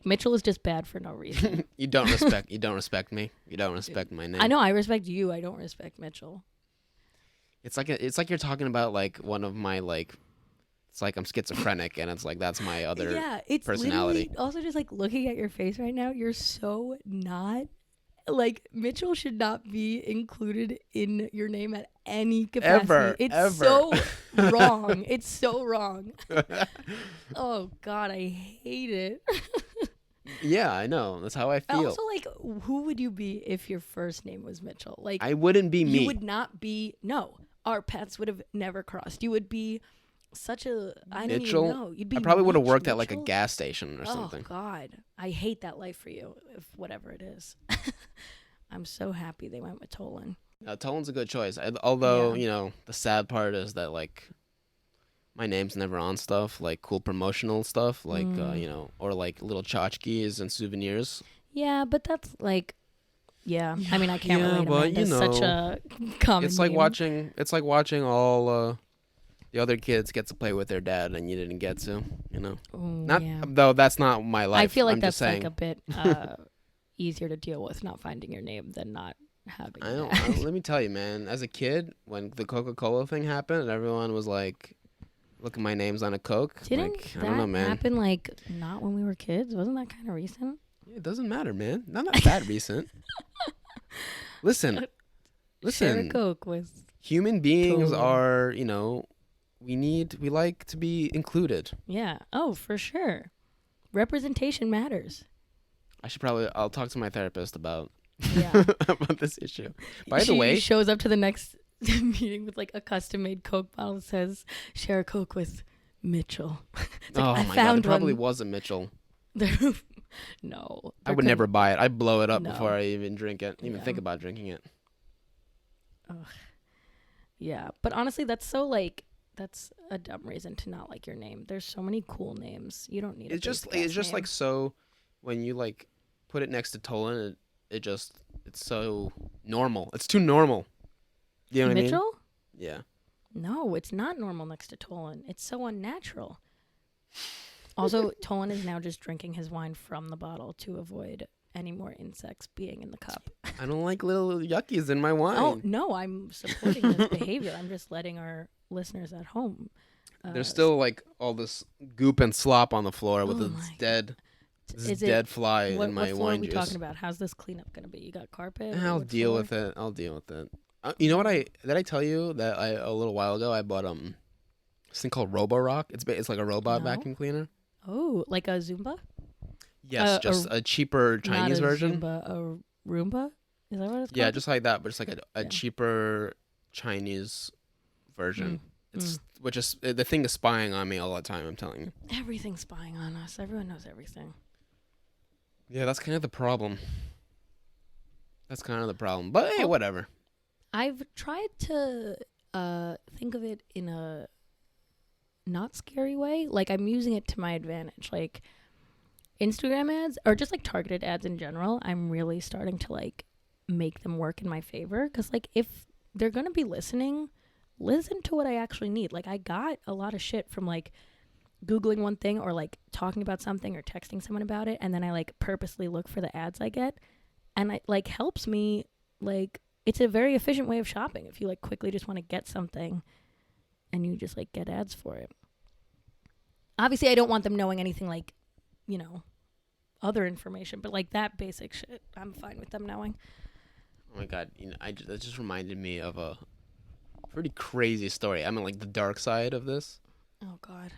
Mitchell is just bad for no reason. You don't respect me. You don't respect my name. I know, I respect you. I don't respect Mitchell. It's like you're talking about one of my it's like I'm schizophrenic and it's that's my other personality. Also just looking at your face right now, you're so not Mitchell should not be included in your name at any capacity. It's so wrong. It's so wrong. Oh God, I hate it. Yeah, I know. That's how I feel. Also, who would you be if your first name was Mitchell? I wouldn't be me. You would not be. No, our paths would have never crossed. You would be such a. I don't even know. You'd be. I probably would have worked Mitchell? at a gas station or something. Oh God, I hate that life for you. If whatever it is, I'm so happy they went with Tollan. Tollan's a good choice. Although the sad part is that my name's never on stuff cool promotional stuff or little tchotchkes and souvenirs. Yeah, but that's yeah. I mean, I can't relate to it. It's such a common. It's like name. watching. It's like watching all the other kids get to play with their dad and you didn't get to, you know. Ooh, Not yeah. though that's not my life. I feel like I'm that's just saying. like a bit easier to deal with not finding your name than not having. I don't let me tell you, man. As a kid, when the Coca-Cola thing happened, everyone was like, "Look at my name's on a Coke." Didn't like, that I don't know, man. happen like not when we were kids? Wasn't that kind of recent? It doesn't matter, man. Not that recent. Listen. Share a Coke with. Human beings Totally. are, we like to be included. Yeah. Oh, for sure. Representation matters. I'll talk to my therapist about Yeah. about this issue. By the She way, shows up to the next meeting with like a custom-made Coke bottle that says "Share a Coke with Mitchell." It's like, oh I my god, found it probably one. wasn't Mitchell. No, I would never buy it. I'd blow it up No. before I even drink it. Even Yeah. think about drinking it. Yeah, but honestly, that's a dumb reason to not like your name. There's so many cool names. You don't need. It's just like so. When you like put it next to Tollan, it's so normal. It's too normal. You know what Mitchell? I mean? Yeah. No, it's not normal next to Tollan. It's so unnatural. Also, Tollan is now just drinking his wine from the bottle to avoid any more insects being in the cup. I don't like little yuckies in my wine. Oh, no, I'm supporting this behavior. I'm just letting our listeners at home. There's still like all this goop and slop on the floor with Oh this my dead fly in what my floor wine are we juice. talking about? How's this cleanup going to be? You got carpet? I'll deal with it. You know what did I tell you that a little while ago I bought this thing called Roborock. It's like a robot No. vacuum cleaner. Oh, like a Zumba? Yes, just a cheaper Chinese Not a version. Zumba, a Roomba? Is that what it's called? Yeah, just like that, but it's like a cheaper Chinese version. Which is the thing is spying on me all the time. I'm telling you. Everything's spying on us. Everyone knows everything. Yeah, that's kind of the problem. But hey, whatever. I've tried to think of it in a not scary way. Like, I'm using it to my advantage. Like, Instagram ads, or just like targeted ads in general, I'm really starting to like make them work in my favor. Because like, if they're going to be listening, listen to what I actually need. Like, I got a lot of shit from like Googling one thing or like talking about something or texting someone about it. And then I like purposely look for the ads I get. And it like helps me, like, it's a very efficient way of shopping. If you like quickly just want to get something and you just like get ads for it. Obviously, I don't want them knowing anything like, other information, but like that basic shit, I'm fine with them knowing. Oh my god, that just reminded me of a pretty crazy story. I'm in like the dark side of this. Oh god.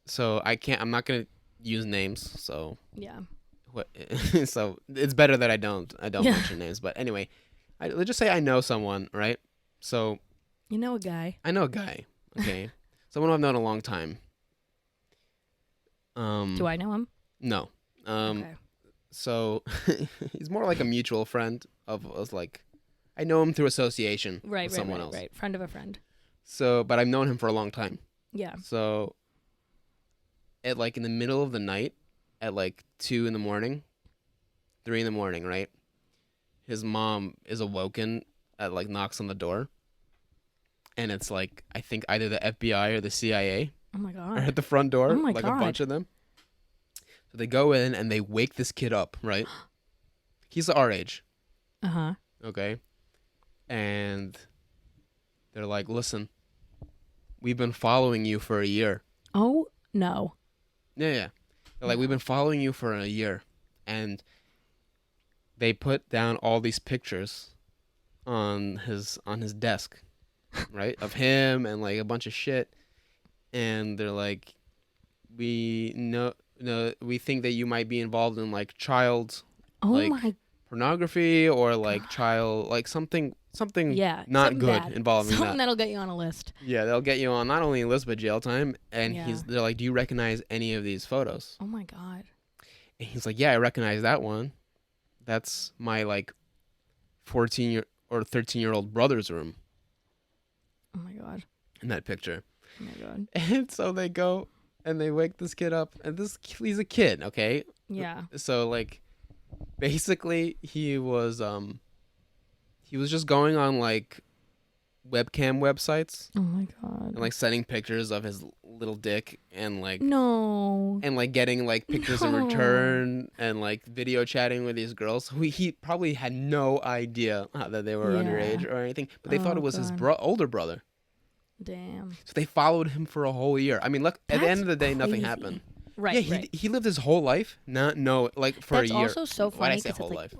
So I'm not gonna use names. So Yeah. so it's better that I don't mention names. But anyway, let's just say I know someone, right? So You know a guy. I know a guy. Okay, someone I've known a long time. Do I know him? No. Okay. So he's more like a mutual friend of us. Like, I know him through association with someone else. Right. Friend of a friend. So, but I've known him for a long time. Yeah. So, at like in the middle of the night, at like 2 a.m, 3 a.m, right? His mom is awoken at like knocks on the door, and it's like I think either the FBI or the CIA Oh my are god. at the front door, Oh my like God. a bunch of them. So they go in and they wake this kid up, right? He's our age. Uh-huh. Okay. And they're like, listen, we've been following you for a year. Oh no. Yeah. They're like, we've been following you for a year. And they put down all these pictures on his desk, right? Of him and like a bunch of shit. And they're like, we think that you might be involved in like child pornography or like child, like something Yeah. not something good bad. involving Something that. that'll get you on a list. Yeah, they'll get you on not only a list but jail time. And Yeah. they're like, do you recognize any of these photos? Oh my god. And he's like, yeah, I recognize that one. That's my like 13-year-old brother's room Oh my god. in that picture. Oh my god. And so they go and they wake this kid up, and he's a kid, okay? Yeah. So like basically he was just going on like webcam websites. Oh my god. And like sending pictures of his little dick and like no. And like getting like pictures in return and like video chatting with these girls. He probably had no idea that they were underage or anything, but they thought it was his older brother. Damn. So they followed him for a whole year. I mean, look, at the end of the day, nothing happened. Right. Yeah, he lived his whole life like for a year. That's also so funny. Why did I say whole life?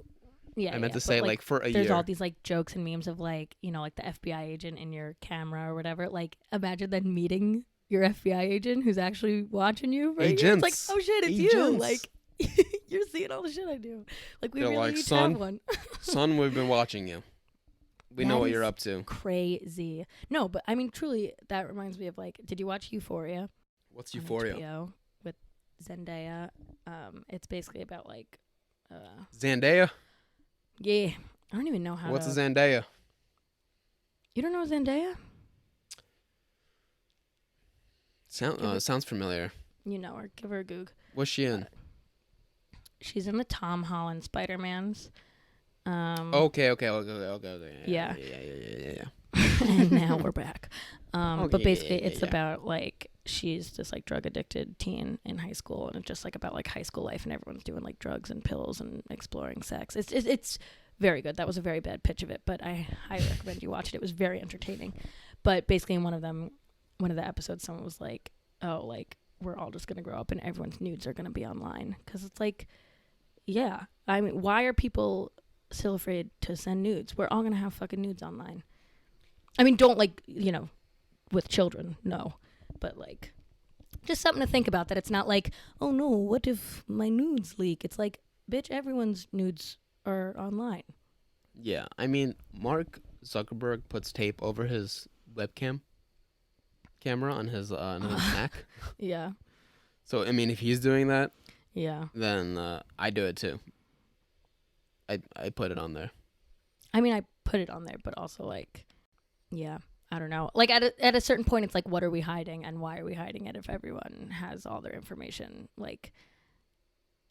Yeah, I meant to say like for a year. There's all these like jokes and memes of like, you know, like the FBI agent in your camera or whatever. Like imagine then meeting your FBI agent who's actually watching you for Agents. a year. It's like, oh shit, it's you. Like you're seeing all the shit I do. Like we really like, each son, have one. Son, we've been watching you. We know what you're up to. Crazy. No, but I mean truly that reminds me of like, did you watch Euphoria? What's Euphoria? HBO with Zendaya. It's basically about like Zendaya? Yeah, I don't even know how. What's a Zendaya? You don't know Zendaya? Sounds familiar. You know her. Give her a goog. What's she in? She's in the Tom Holland Spider-Mans. Okay. Yeah. Yeah. And now we're back. But basically, it's yeah. about like she's this like drug addicted teen in high school, and it's just like about like high school life, and everyone's doing like drugs and pills and exploring sex. It's very good. That was a very bad pitch of it, but I highly recommend you watch it. It was very entertaining. But basically, in one of the episodes, someone was like, "Oh, like we're all just gonna grow up, and everyone's nudes are gonna be online," because it's like, yeah, I mean, why are people still afraid to send nudes? We're all gonna have fucking nudes online. I mean, don't like, you know, with children, no. But like, just something to think about, that it's not like, oh no, what if my nudes leak? It's like, bitch, everyone's nudes are online. Yeah, I mean, Mark Zuckerberg puts tape over his webcam camera on his Mac. Yeah. So, I mean, if he's doing that, yeah, then I do it too. I put it on there. I mean, I put it on there, but also like, yeah, I don't know. Like at a certain point, it's like, what are we hiding and why are we hiding it if everyone has all their information? Like,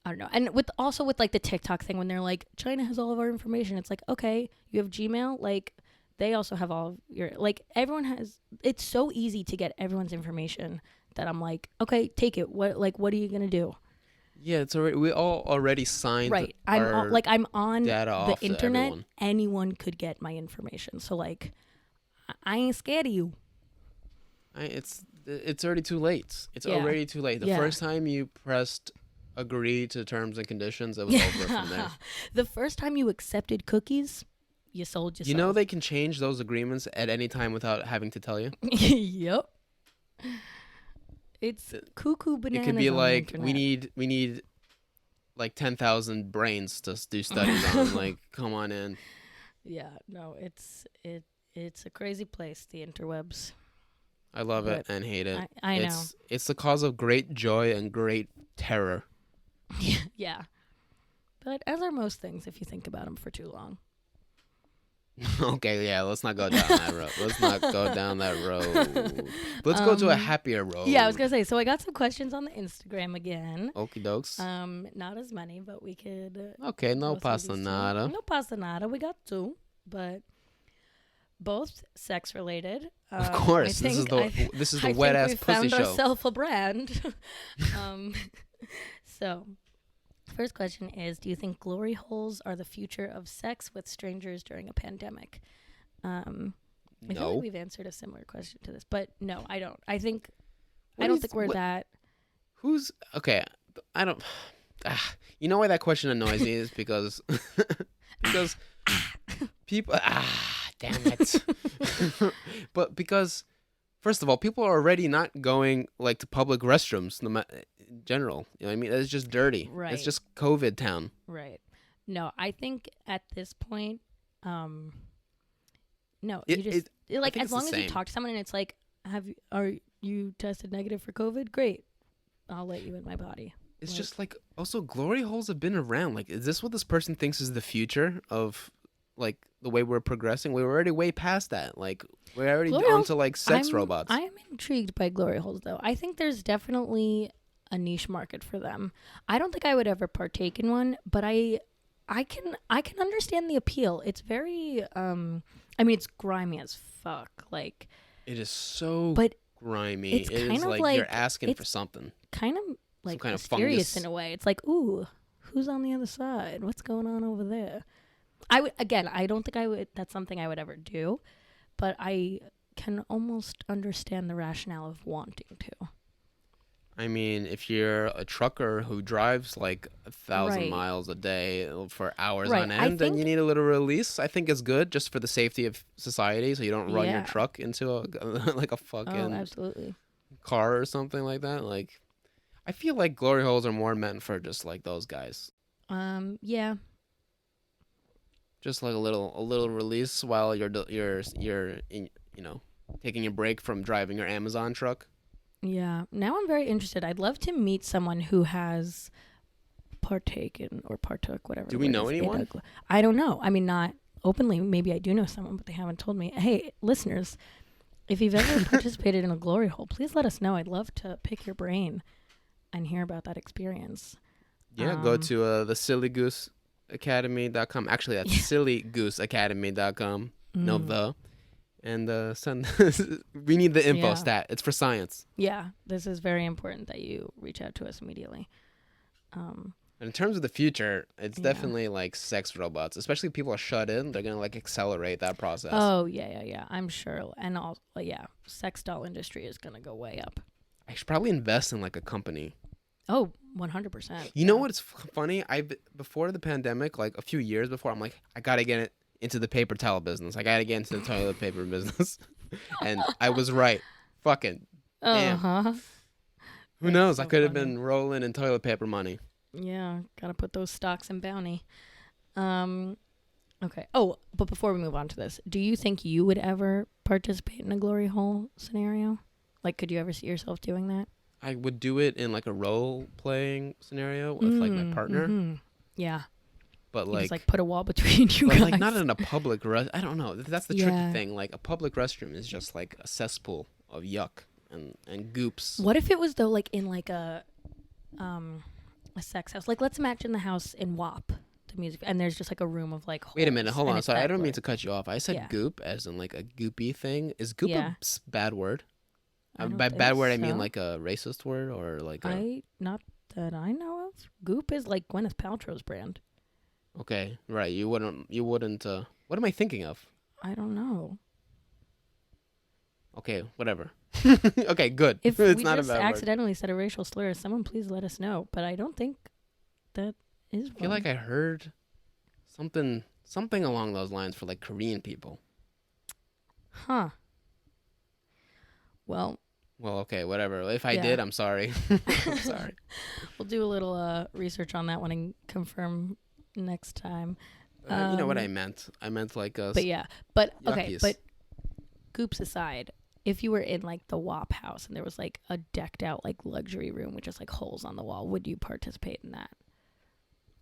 I don't know. And with like the TikTok thing, when they're like, China has all of our information, it's like, okay, you have Gmail, like they also have all of your, like everyone has. It's so easy to get everyone's information that I'm like, okay, take it. What are you gonna do? Yeah, it's already, we all already signed. Right. I'm on the internet. Everyone. Anyone could get my information. So like, I ain't scared of you. It's already too late. It's already too late. The first time you pressed agree to terms and conditions, it was over from there. The first time you accepted cookies, you sold yourself. You know they can change those agreements at any time without having to tell you? Yep. It's cuckoo bananas. It could be like, the we need like 10,000 brains to do studies on. Like, come on in. Yeah, no, it's a crazy place, the interwebs. I love it and hate it. I know. It's the cause of great joy and great terror. Yeah. But as are most things, if you think about them for too long. Okay, yeah, let's not go down that road. Let's go to a happier road. Yeah, I was going to say, so I got some questions on the Instagram again. Okie dokes. Not as many, but we could... okay, no pasta nada. No pasta nada. We got two, but both sex related. Of course, this is the wet ass pussy show. We found ourselves a brand. So, first question is: do you think glory holes are the future of sex with strangers during a pandemic? I feel like we've answered a similar question to this, but no, I don't. I don't think we're that. Who's okay? I don't. You know why that question annoys me is because people. Damn it. But because, first of all, people are already not going like to public restrooms in general. You know what I mean? It's just dirty. Right. It's just COVID town. Right. No, I think at this point, no, as long as you talk to someone and it's like, are you tested negative for COVID? Great. I'll let you in my body. It's just like, also glory holes have been around. Like, is this what this person thinks is the future of like the way we're progressing? We're already way past that. Like, we're already onto like sex robots. I am intrigued by glory holes though. I think there's definitely a niche market for them. I don't think I would ever partake in one, but I I can understand the appeal. It's very I mean, it's grimy as fuck. Like it is so but grimy. It's it kind is of like you're asking for something. Kind of like kind of mysterious fungus. in a way. It's like, ooh, who's on the other side? What's going on over there? I don't think I would. That's something I would ever do, but I can almost understand the rationale of wanting to. I mean, if you're a trucker who drives like 1,000 miles a day for hours on end, then you need a little release. I think it's good just for the safety of society, so you don't run your truck into a fucking absolutely car or something like that. Like, I feel like glory holes are more meant for just like those guys. Yeah. Just like a little release while you're in, taking a break from driving your Amazon truck. Yeah. Now I'm very interested. I'd love to meet someone who has partaken or partook, whatever. Do we know anyone? I don't know. I mean, not openly. Maybe I do know someone, but they haven't told me. Hey, listeners, if you've ever participated in a glory hole, please let us know. I'd love to pick your brain and hear about that experience. Yeah, go to the Silly Goose Academy.com. Actually, that's sillygoose.academy.com. No, the. And send. We need the info stat. It's for science. Yeah, this is very important that you reach out to us immediately. In terms of the future, it's definitely like sex robots. Especially if people are shut in, they're gonna like accelerate that process. Oh yeah. I'm sure, and also sex doll industry is gonna go way up. I should probably invest in like a company. Oh, 100%. You know what's funny? Before the pandemic, like a few years before, I'm like, I gotta get into the paper towel business. I gotta get into the toilet paper business. And I was right. Fucking damn. Who knows? I could have been rolling in toilet paper money. Yeah, gotta put those stocks in bounty. Okay. Oh, but before we move on to this, do you think you would ever participate in a glory hole scenario? Like, could you ever see yourself doing that? I would do it in like a role playing scenario with like my partner. Mm-hmm. Yeah. But you just like put a wall between you guys. Like not in a public I don't know. That's the tricky thing. Like a public restroom is just like a cesspool of yuck and goops. What if it was though like in like a sex house? Like let's imagine the house in WAP, the music, and there's just like a room of like holes. Wait a minute, hold on. Sorry, I don't mean to cut you off. I said goop as in like a goopy thing. Is goop a bad word? By bad word, I mean like a racist word or like not that I know of. Goop is like Gwyneth Paltrow's brand. Okay, right. You wouldn't. What am I thinking of? I don't know. Okay, whatever. Okay, good. If it's we not just a bad accidentally said a racial slur, someone please let us know. But I don't think that is. I feel like I heard something along those lines for like Korean people. Huh. Well, okay, whatever. If I did, I'm sorry. I'm sorry. We'll do a little research on that one and confirm next time. You know what I meant? I meant like a. But yeah, but okay, yuckies. but goops aside, if you were in like the WAP house and there was like a decked out like luxury room with just like holes on the wall, would you participate in that?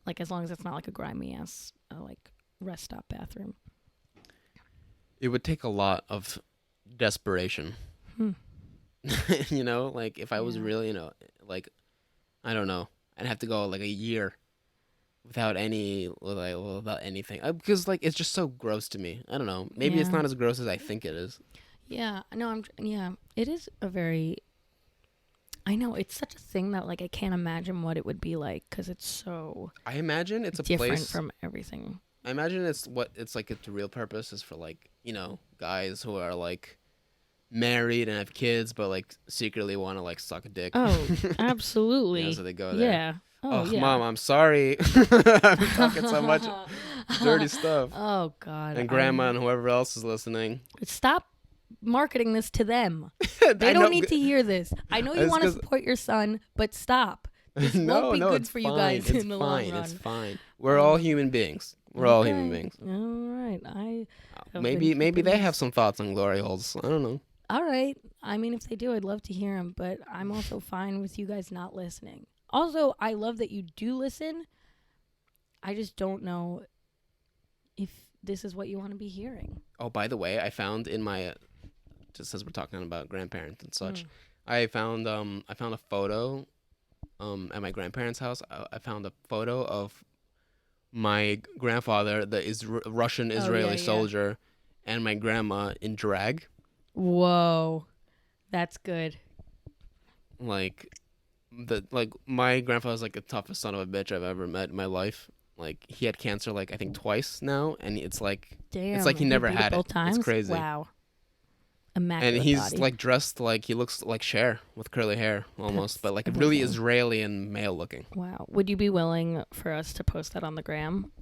Like as long as it's not like a grimy ass like rest stop bathroom. It would take a lot of desperation. You know, like if I was really, like, I don't know, I'd have to go like a year without anything, because like it's just so gross to me. I don't know. Maybe it's not as gross as I think it is. Yeah, no, it is a very. I know it's such a thing that like I can't imagine what it would be like because it's so. I imagine it's a different place from everything. I imagine it's the real purpose is for like guys who are like married and have kids but like secretly want to like suck a dick. Oh, absolutely. So they go there. Yeah. Oh, yeah. Mom, I'm sorry. I've been talking so much dirty stuff. Oh God. And Grandma and whoever else is listening. Stop marketing this to them. They don't need to hear this. I know you want to support your son, but stop. This won't be good for you guys in the long run. It's fine. We're all human beings. We're all human beings. All right. Maybe they have some thoughts on glory holes. I don't know. All right. I mean, if they do, I'd love to hear them, but I'm also fine with you guys not listening. Also, I love that you do listen. I just don't know if this is what you want to be hearing. Oh, by the way, I found in my, just as we're talking about grandparents and such, I found a photo, at my grandparents' house. I found a photo of my grandfather, the Russian Israeli yeah. soldier, and my grandma in drag. Whoa, that's good. Like my grandfather's like the toughest son of a bitch I've ever met in my life. Like he had cancer like I think twice now, and it's like it's like he never had it. Both times? It's crazy. Wow. Immaculate And he's body. like dressed like he looks like Cher with curly hair almost, but like really Israeli and male looking. Wow. Would you be willing for us to post that on the gram?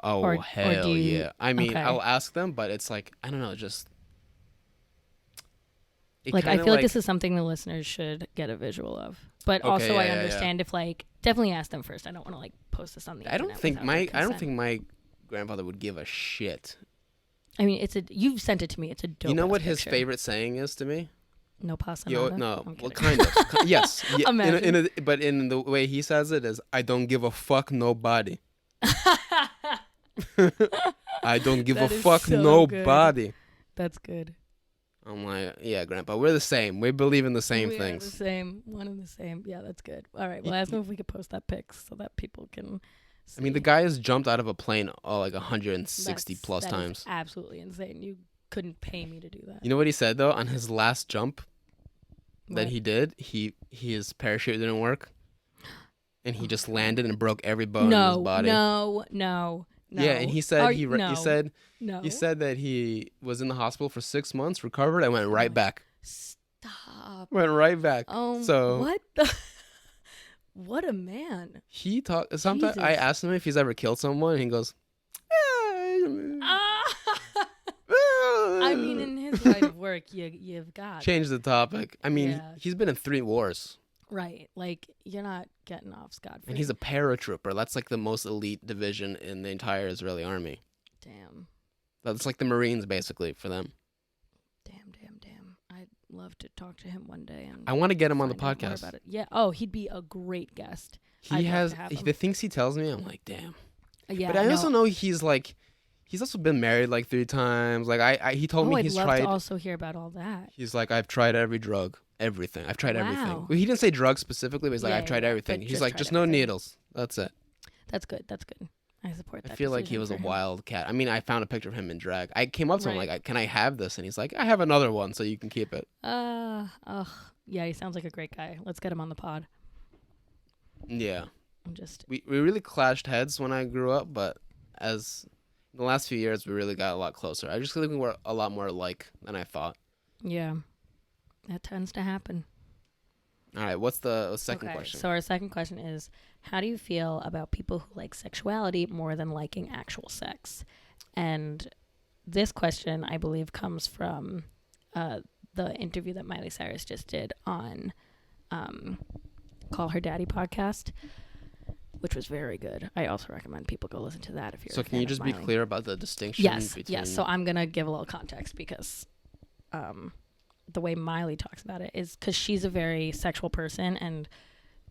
Oh hell yeah! I mean, okay. I'll ask them, but it's like I don't know, just like I feel like this is something the listeners should get a visual of. But okay, also, yeah, I understand if like definitely ask them first. I don't want to like post this on the. I don't think my grandfather would give a shit. I mean, you've sent it to me. It's a dope. You know what picture. his favorite saying is to me? No pasa Yo, nada? no, well, kind of. Yes, yeah, but in the way he says it is, I don't give a fuck nobody. I don't give a fuck so nobody. Good. That's good. I'm like, yeah, Grandpa, we're the same. We believe in the same things. The same, one and the same. Yeah, that's good. All right, well, ask them if we could post that pic so that people can see. I mean, the guy has jumped out of a plane like 160 plus times. Absolutely insane. You couldn't pay me to do that. You know what he said though on his last jump that he did? His parachute didn't work, and he just landed and broke every bone in his body. No. Yeah, and he said he said no. He said that he was in the hospital for 6 months, recovered, and went right back. Stop. Went right back. So what the? What a man. He talked. Sometimes I asked him if he's ever killed someone, and he goes, I mean, in his line of work, you've got change the topic. I mean, he's been in 3 wars. Right, like you're not getting off scot-free. And he's a paratrooper. That's like the most elite division in the entire Israeli army. Damn. That's like the Marines, basically, for them. Damn. I'd love to talk to him one day. And I want to get him on the podcast. About it. Yeah. Oh, he'd be a great guest. He has the things he tells me. I'm like, damn. Yeah. But I also know he's also been married like 3 times. Like he told me he's tried. I'd love to also hear about all that. He's like, I've tried every drug, everything. I've tried everything. Wow. Well, he didn't say drugs specifically, but he's like, I've tried everything. But He's like, just no needles. That's it. That's good. I support that. I feel like he was a wild cat. I mean, I found a picture of him in drag. I came up to him like, can I have this? And he's like, I have another one, so you can keep it. Yeah, he sounds like a great guy. Let's get him on the pod. Yeah. We really clashed heads when I grew up, but as in the last few years, we really got a lot closer. I just think we were a lot more alike than I thought. Yeah, that tends to happen. All right, what's the second question? So our second question is, how do you feel about people who like sexuality more than liking actual sex? And this question, I believe, comes from the interview that Miley Cyrus just did on Call Her Daddy podcast, which was very good. I also recommend people go listen to that if you're So can you just be clear about the distinction? Yes. So I'm going to give a little context because the way Miley talks about it is because she's a very sexual person, and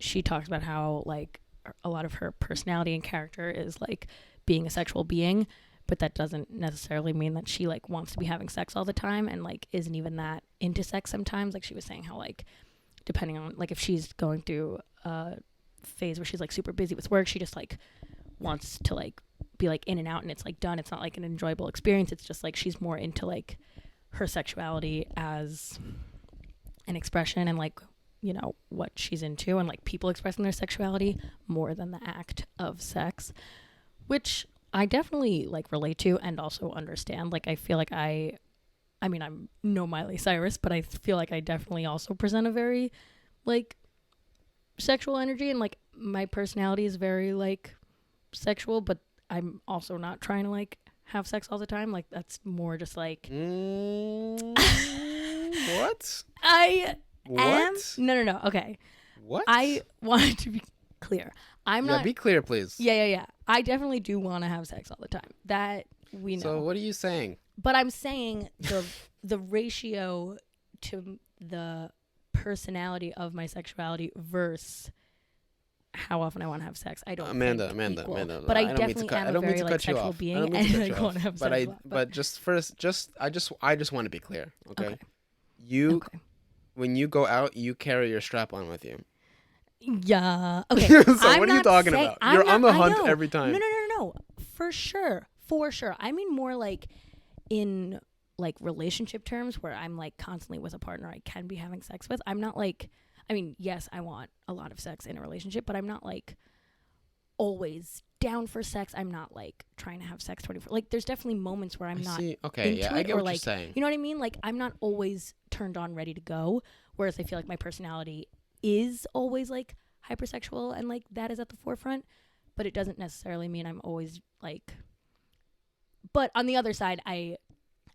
she talks about how like a lot of her personality and character is like being a sexual being, but that doesn't necessarily mean that she like wants to be having sex all the time and like isn't even that into sex sometimes. Like she was saying how like depending on like if she's going through a phase where she's like super busy with work, she just like wants to like be like in and out and it's like done. It's not like an enjoyable experience. It's just like she's more into like her sexuality as an expression and like, you know, what she's into and like people expressing their sexuality more than the act of sex, which I definitely like relate to and also understand. Like I feel like I mean I'm no Miley Cyrus, but I feel like I definitely also present a very like sexual energy, and like my personality is very like sexual, but I'm also not trying to like have sex all the time. Like that's more just like what? No. Okay. What? I wanted to be clear. I'm not. Be clear, please. Yeah. I definitely do want to have sex all the time. That we know. So what are you saying? But I'm saying the ratio to the personality of my sexuality versus how often I want to have sex. I don't. Amanda. But I definitely am a very like sexual being, and I want to have sex. But just first, I just want to be clear. Okay. When you go out, you carry your strap on with you. Yeah. Okay. So I'm what are you not talking saying- about? I'm You're not- on the I hunt know. every time. No. For sure. I mean more like in like relationship terms where I'm like constantly with a partner I can be having sex with. I'm not like, I mean, yes, I want a lot of sex in a relationship, but I'm not like always down for sex. I'm not like trying to have sex 24. Like there's definitely moments where I'm not Okay, into yeah, it, I get or what like, you're saying. you know what I mean? Like I'm not always turned on, ready to go. Whereas I feel like my personality is always like hypersexual and like that is at the forefront, but it doesn't necessarily mean I'm always like. But on the other side, I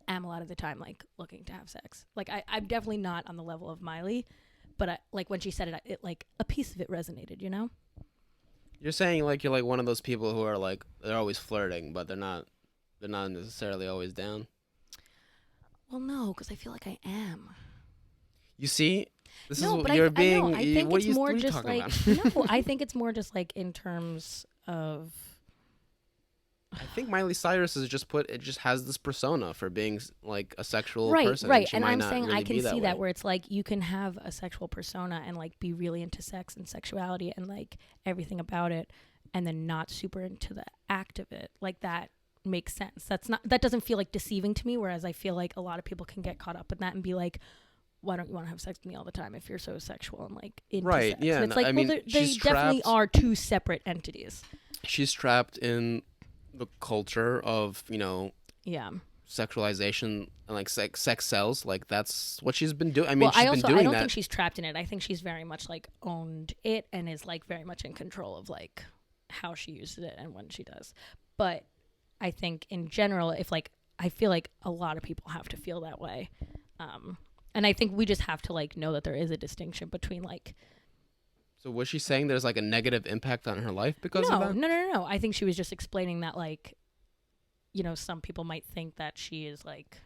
am a lot of the time like looking to have sex. Like I'm definitely not on the level of Miley, but like when she said it like a piece of it resonated, you know? You're saying like you're like one of those people who are like they're always flirting, but they're not necessarily always down. Well, no, because I feel like I am. You see, this No, is but you're I being. know. I think what it's are you, more what are you just talking like about? no. I think it's more just like in terms of. I think Miley Cyrus is just has this persona for being like a sexual Right, person. right, she and might I'm not saying really I can be see way. that where it's like you can have a sexual persona and like be really into sex and sexuality and like everything about it, and then not super into the act of it. Like that makes sense. That doesn't feel like deceiving to me. Whereas I feel like a lot of people can get caught up in that and be like, why don't you want to have sex with me all the time if you're so sexual and like into Right, sex? yeah, And it's no, like, I well, mean, they she's definitely trapped- are two separate entities. She's trapped in the culture of Yeah. sexualization and like sex sells. Like that's what she's been doing. I mean, Well, she's been doing I don't that. think she's trapped in it. I think she's very much like owned it and is like very much in control of like how she uses it and when she does. But I think in general, if like I feel like a lot of people have to feel that way, and I think we just have to like know that there is a distinction between like. So was she saying there's like a negative impact on her life because of that? No. I think she was just explaining that like, some people might think that she is like,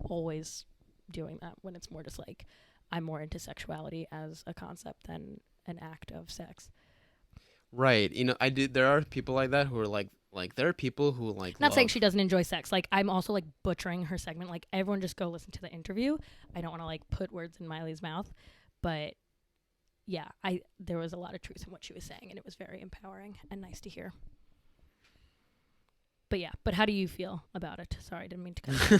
always doing that when it's more just like I'm more into sexuality as a concept than an act of sex. Right. There are people like that who are like there are people who like. Not saying she doesn't enjoy sex. Like I'm also like butchering her segment. Like everyone just go listen to the interview. I don't want to like put words in Miley's mouth, but yeah, there was a lot of truth in what she was saying, and it was very empowering and nice to hear. But yeah, how do you feel about it? Sorry, I didn't mean to cut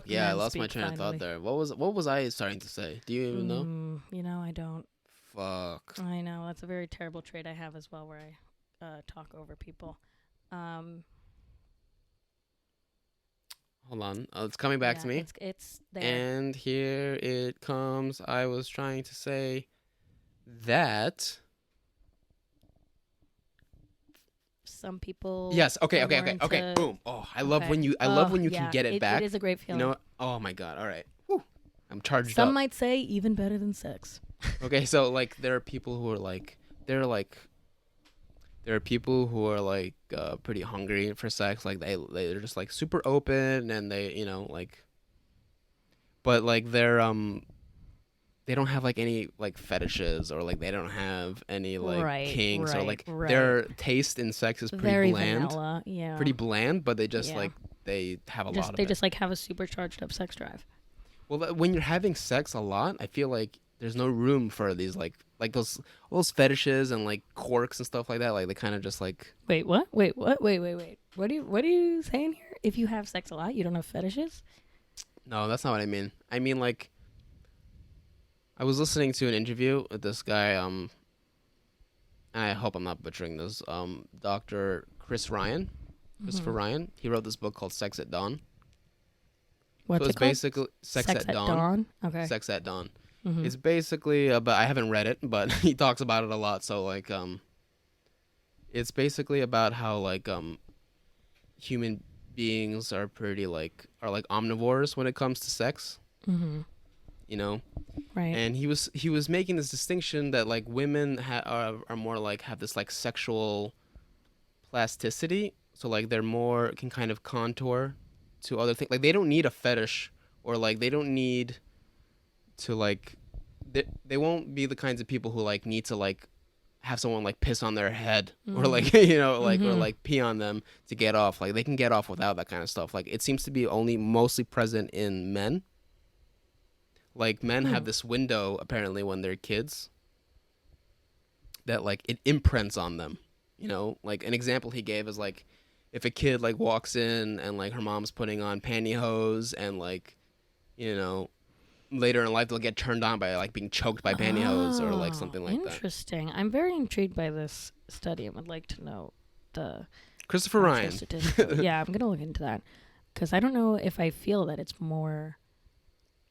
you. I lost my train of thought there. What was I starting to say? Do you even know? I don't. Fuck. I know, that's a very terrible trait I have as well, where I talk over people. Hold on. It's coming back to me. It's there. And here it comes. I was trying to say that. Some people. Yes. Okay. are more into- Boom. Oh, I love when you can get it back. It is a great feeling. Oh my god. All right. Whew. I'm charged Some up. might say even better than sex. Okay, so like there are people who are like there are people who are like pretty hungry for sex. Like they're just like super open and they like, but like they don't have like any like fetishes or like they don't have any like kinks or like their taste in sex is pretty very bland. vanilla, yeah. Pretty bland, but they just like they have a lot of it. They just like have a supercharged up sex drive. Well, when you're having sex a lot, I feel like there's no room for these like those fetishes and like quirks and stuff like that. Like they kind of just like. Wait, what? Wait. What are you saying here? If you have sex a lot, you don't have fetishes? No, that's not what I mean. I mean like. I was listening to an interview with this guy. And I hope I'm not butchering this. Dr. Christopher Ryan. He wrote this book called Sex at Dawn. What's so it's it called? basically Sex at Dawn. Okay. Sex at Dawn. Mm-hmm. It's basically about, I haven't read it, but he talks about it a lot. So like it's basically about how like human beings are pretty like omnivores when it comes to sex. Mm-hmm. Right. And he was making this distinction that like women are more like have this like sexual plasticity, so like they're more can kind of contour to other things. Like they don't need a fetish or like they don't need to like they won't be the kinds of people who like need to like have someone like piss on their head or like or like pee on them to get off. Like they can get off without that kind of stuff. Like it seems to be only mostly present in men. like men have this window apparently when they're kids that like it imprints on them. You know, like an example he gave is like if a kid like walks in and like her mom's putting on pantyhose and like, you know, later in life they'll get turned on by like being choked by pantyhose or like something like that. Interesting. I'm very intrigued by this study and would like to know the Christopher Ryan. Yeah, I'm gonna look into that because I don't know if I feel that it's more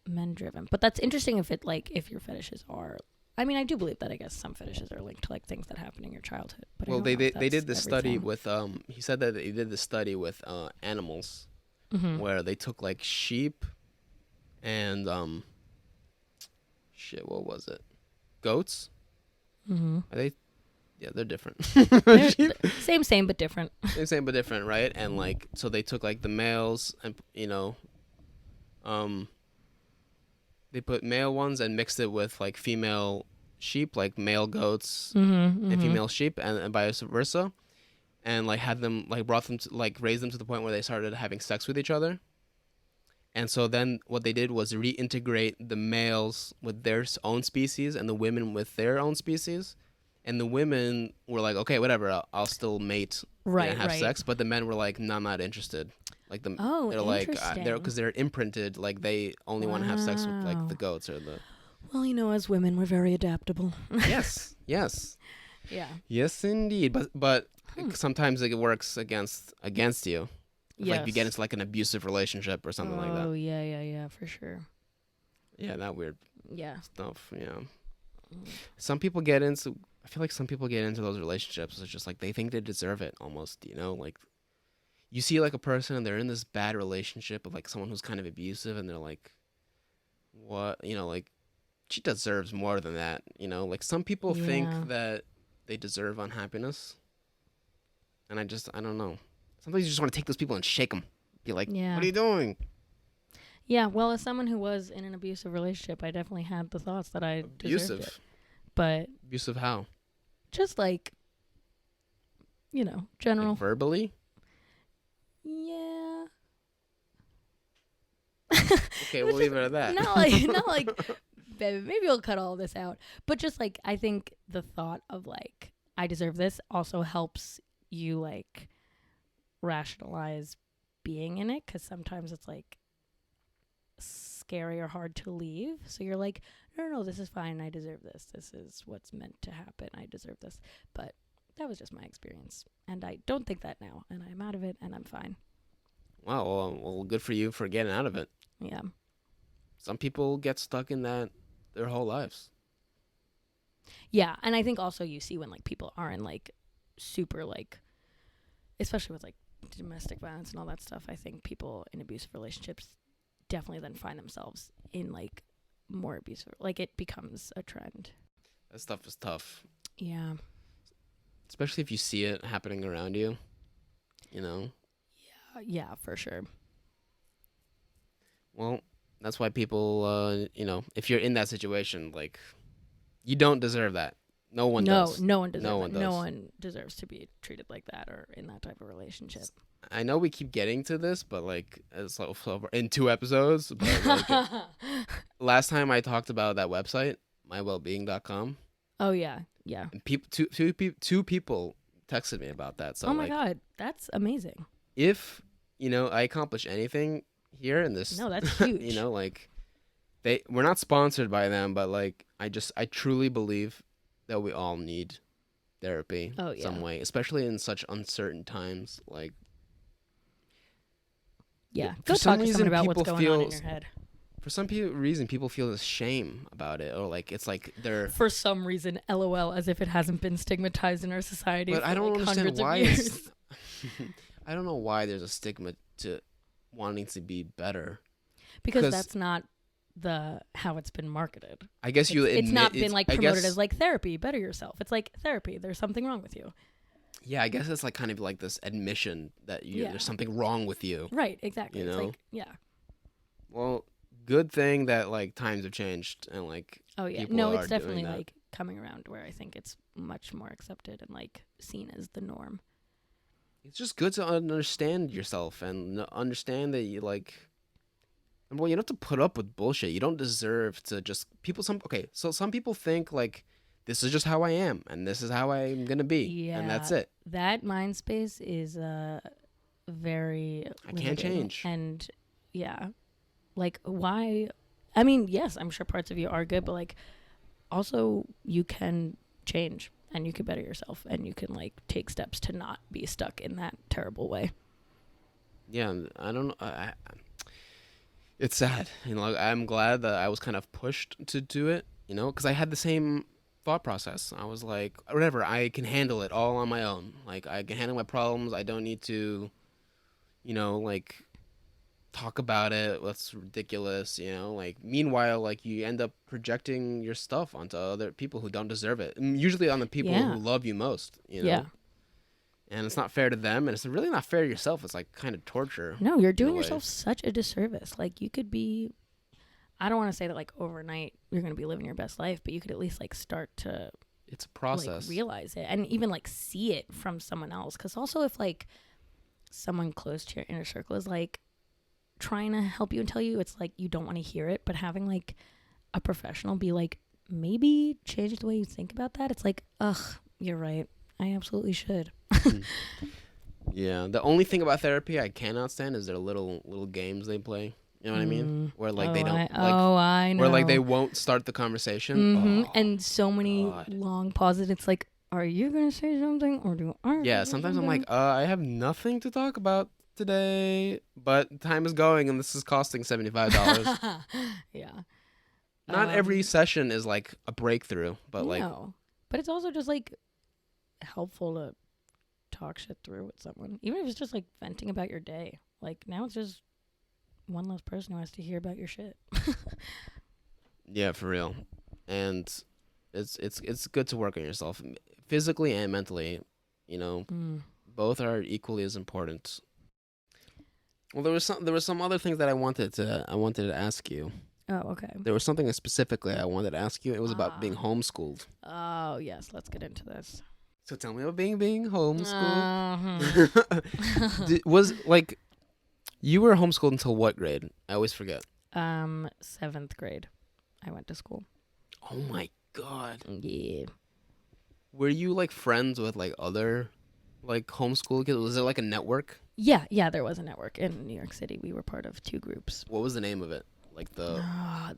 men driven. But that's interesting if it like if your fetishes are. I mean, I do believe that. I guess some fetishes are linked to like things that happen in your childhood. But well, they did this study with he said that they did this study with animals where they took like sheep and what was it? Goats? Are they? Yeah, they're different. Same but different. Same but different, right? And like, so they took like the males and you know, they put male ones and mixed it with like female sheep, like male goats and female sheep, and vice versa, and like had them like brought them to like raised them to the point where they started having sex with each other. And so then what they did was reintegrate the males with their own species and the women with their own species. And the women were like, okay, whatever, I'll still mate and have sex. But the men were like, no, I'm not interested. Like they're like, because they're imprinted, like they only want to have sex with like the goats or the. Well, you know, as women, we're very adaptable. Yes. Yeah. Yes, indeed. But sometimes it works against you. Yes. Like you get into like an abusive relationship or something like that. Oh yeah, for sure. Yeah, that weird. Yeah. Stuff. Yeah. Some people get into. I feel like some people get into those relationships. It's just like they think they deserve it almost. You know, like you see like a person and they're in this bad relationship with like someone who's kind of abusive, and they're like, what? You know, like she deserves more than that. You know, like some people think that they deserve unhappiness, and I don't know. Sometimes you just want to take those people and shake them. Be like, what are you doing? Yeah, well, as someone who was in an abusive relationship, I definitely had the thoughts that I deserved it. But abusive how? Just like, you know, general. Like verbally? Yeah. Okay, we'll leave it at that. Not like, baby, maybe we'll cut all this out. But just like, I think the thought of like, I deserve this also helps you like rationalize being in it, because sometimes it's like scary or hard to leave. So you're like, no, this is fine. I deserve this. This is what's meant to happen. I deserve this. But that was just my experience. And I don't think that now. And I'm out of it and I'm fine. Wow. Well, good for you for getting out of it. Yeah. Some people get stuck in that their whole lives. Yeah. And I think also you see when like people are in like super like, especially with like domestic violence and all that stuff, I think people in abusive relationships definitely then find themselves in like more abusive, like it becomes a trend. That stuff is tough. Yeah. Especially if you see it happening around you, you know? Yeah, for sure. Well, that's why people, you know, if you're in that situation, like, you don't deserve that. No one does. No one deserves it. No one deserves to be treated like that or in that type of relationship. I know we keep getting to this, but like it's in 2 episodes. But like, last time I talked about that website, mywellbeing.com. Oh yeah. And two people texted me about that. So oh my god, that's amazing. If you know I accomplish anything here in this, no, that's huge. You know, like we're not sponsored by them, but like I truly believe that we all need therapy some way, especially in such uncertain times. Like, go talk to someone about what's going on in your head. For some reason, people feel this shame about it, or like it's like they're for some reason, LOL, as if it hasn't been stigmatized in our society. But for I don't like understand why. I don't know why there's a stigma to wanting to be better. Because that's not how it's been marketed. I guess it's not been like promoted as like therapy, better yourself. It's like therapy. There's something wrong with you. Yeah, I guess it's like kind of like this admission that there's something wrong with you. Right, exactly. You know? It's like, yeah. Well, good thing that like times have changed and like it's definitely like coming around where I think it's much more accepted and like seen as the norm. It's just good to understand yourself and understand that you like well, you don't have to put up with bullshit. You don't deserve to just so some people think like this is just how I am and this is how I'm gonna be, and that's it. That mind space is very I can't change. And yeah, like why? I mean, yes, I'm sure parts of you are good, but like also you can change and you can better yourself and you can like take steps to not be stuck in that terrible way. Yeah, I don't know. It's sad, I'm glad that I was kind of pushed to do it, because I had the same thought process. I was like, whatever, I can handle it all on my own. Like, I can handle my problems. I don't need to, like, talk about it. That's ridiculous, Like, meanwhile, like, you end up projecting your stuff onto other people who don't deserve it. And usually on the people who love you most, Yeah. And it's not fair to them, and it's really not fair to yourself. It's like kind of torture. No, you're doing yourself such a disservice. Like you could be, I don't want to say that like overnight you're going to be living your best life, but you could at least like start to. It's a process. Like, realize it and even like see it from someone else. Because also if like someone close to your inner circle is like trying to help you and tell you, it's like you don't want to hear it. But having like a professional be like, maybe change the way you think about that. It's like, ugh, you're right. I absolutely should. Yeah, the only thing about therapy I cannot stand is their little games they play. You know what I mean? Where like they don't. I know. Where like they won't start the conversation. Mm-hmm. And so many long pauses. It's like, are you gonna say something or do I? Yeah, sometimes I'm like, I have nothing to talk about today, but time is going and this is costing $75. Yeah. Not every session is like a breakthrough, but like. No, but it's also just like helpful to talk shit through with someone, even if it's just like venting about your day. Like now it's just one less person who has to hear about your shit. Yeah, for real. And it's good to work on yourself physically and mentally, both are equally as important. Well, there was some other things that I wanted to ask you. Oh, okay. There was something specifically I wanted to ask you. It was about being homeschooled. Oh, yes, let's get into this. So tell me about being homeschooled. Uh-huh. Was like you were homeschooled until what grade? I always forget. 7th grade. I went to school. Oh my god. Yeah. Were you like friends with like other like homeschool kids? Was there like a network? Yeah, there was a network in New York City. We were part of 2 groups. What was the name of it? Like the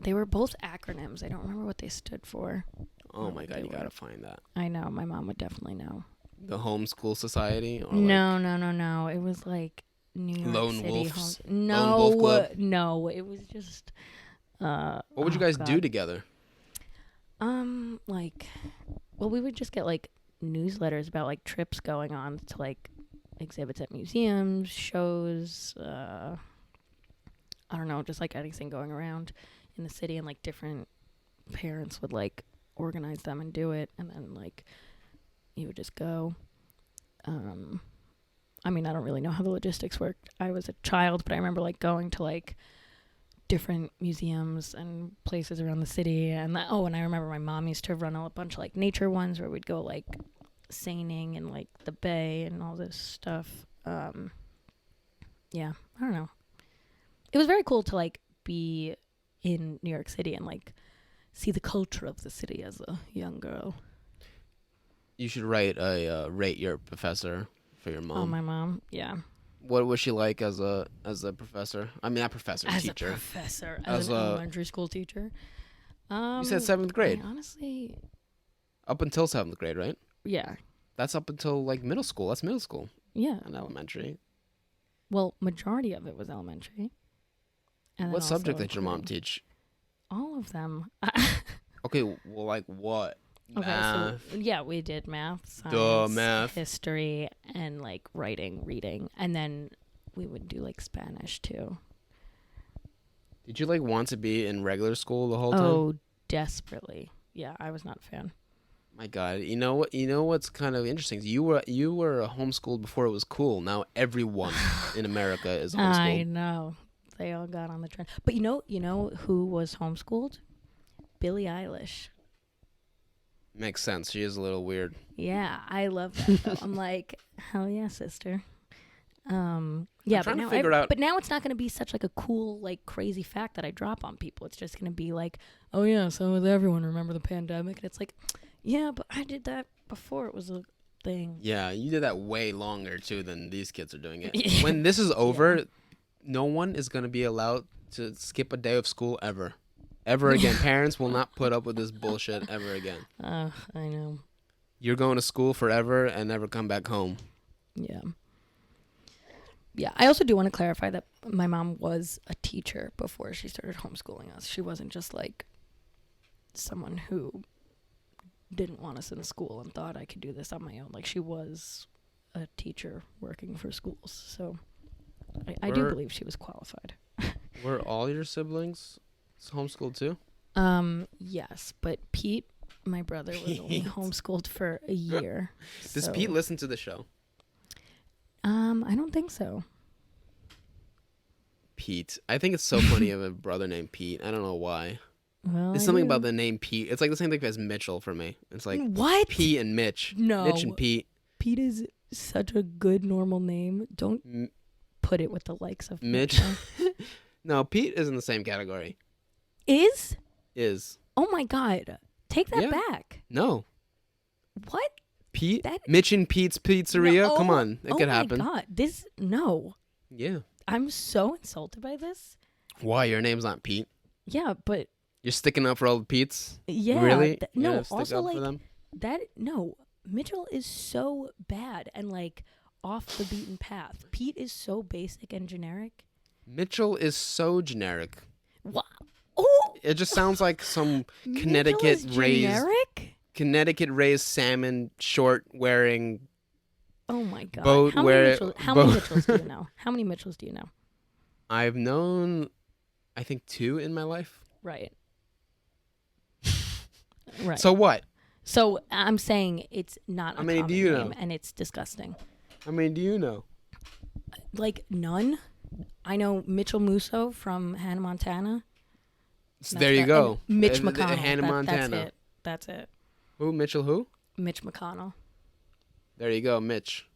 they were both acronyms. I don't remember what they stood for. Oh my god, you gotta find that. I know, my mom would definitely know. The Homeschool Society? Or No. It was like New York Lone City. Wolves? No, Lone Wolf Club? no, it was just. What would you guys do together? We would just get like newsletters about like trips going on to like exhibits at museums, shows. I don't know, just like anything going around in the city, and like different parents would like organize them and do it, and then like you would just go. I mean, I don't really know how the logistics worked. I was a child, but I remember like going to like different museums and places around the city, and and I remember my mom used to run a bunch of like nature ones where we'd go like seining and like the bay and all this stuff. Yeah, I don't know. It was very cool to like be in New York City and like see the culture of the city as a young girl. You should write a rate your professor for your mom. Oh, my mom, yeah. What was she like as a professor? I mean, not professor, As teacher. a professor, as an elementary school teacher. You said 7th grade. Honestly, up until 7th grade, right? Yeah. That's up until like middle school. That's middle school. Yeah. And elementary. Well, majority of it was elementary. And what subject did your mom teach? All of them. Okay, well, like what? Okay, math. so yeah, we did math, science, math, history, and like writing, reading, and then we would do like Spanish too. Did you like want to be in regular school the whole time? Oh, desperately. Yeah, I was not a fan. My God, you know what? You know what's kind of interesting? You were homeschooled before it was cool. Now everyone in America is homeschooled. I know. They all got on the trend. But you know who was homeschooled? Billie Eilish. Makes sense. She is a little weird. Yeah, I love that though. I'm like, hell yeah, sister. Yeah, trying to figure out. But now it's not going to be such like a cool, like crazy fact that I drop on people. It's just going to be like, oh yeah, so with everyone remember the pandemic, and it's like, yeah, but I did that before it was a thing. Yeah, you did that way longer too than these kids are doing it. When this is over, no one is going to be allowed to skip a day of school ever again. Parents will not put up with this bullshit ever again. I know. You're going to school forever and never come back home. Yeah. Yeah, I also do want to clarify that my mom was a teacher before she started homeschooling us. She wasn't just like someone who didn't want us in school and thought I could do this on my own. Like, she was a teacher working for schools. So I do believe she was qualified. Were all your siblings homeschooled too? Yes, but Pete, my brother, was only homeschooled for a year. Does Pete listen to the show? I don't think so. Pete. I think it's so funny of a brother named Pete. I don't know why. Well, it's something about the name Pete. It's like the same thing as Mitchell for me. It's like what? Pete and Mitch. No. Mitch and Pete. Pete is such a good normal name. Don't put it with the likes of Mitch. No, Pete is in the same category. Is? Oh my God. Take that back. No. What? Pete? Mitch and Pete's Pizzeria? No, Come on. It could happen. Oh my God. No. Yeah. I'm so insulted by this. Why? Your name's not Pete? Yeah, but... You're sticking up for all the Pete's? Yeah. Really? No, also like... No. Mitchell is so bad and like off the beaten path. Pete is so basic and generic. Mitchell is so generic. Wow. Oh! It just sounds like some Connecticut raised salmon short wearing. Oh my God. Boat How many Mitchells do you know? How many Mitchells do you know? I've known, I think 2 in my life. Right. Right. So what? So I'm saying it's not a common name and it's disgusting. How many do you know? Like none. I know Mitchell Musso from Hannah Montana. So there you go. Mitch McConnell. Hannah Montana. That's it. Who? Mitchell who? Mitch McConnell. There you go, Mitch.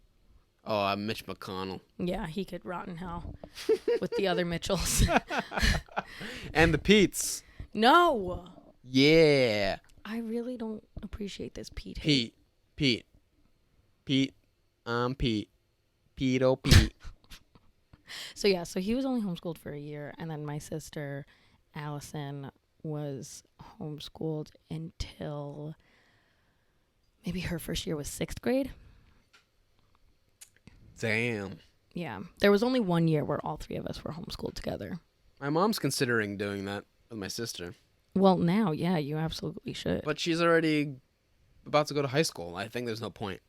Oh, I'm Mitch McConnell. Yeah, he could rot in hell with the other Mitchells. And the Pete's. No. Yeah. I really don't appreciate this Pete hate. Pete. Pete, oh Pete. So he was only homeschooled for a year, and then my sister Allison was homeschooled until maybe her first year was 6th grade. Damn. Yeah. There was only 1 year where all 3 of us were homeschooled together. My mom's considering doing that with my sister. Well, now, yeah, you absolutely should. But she's already about to go to high school. I think there's no point.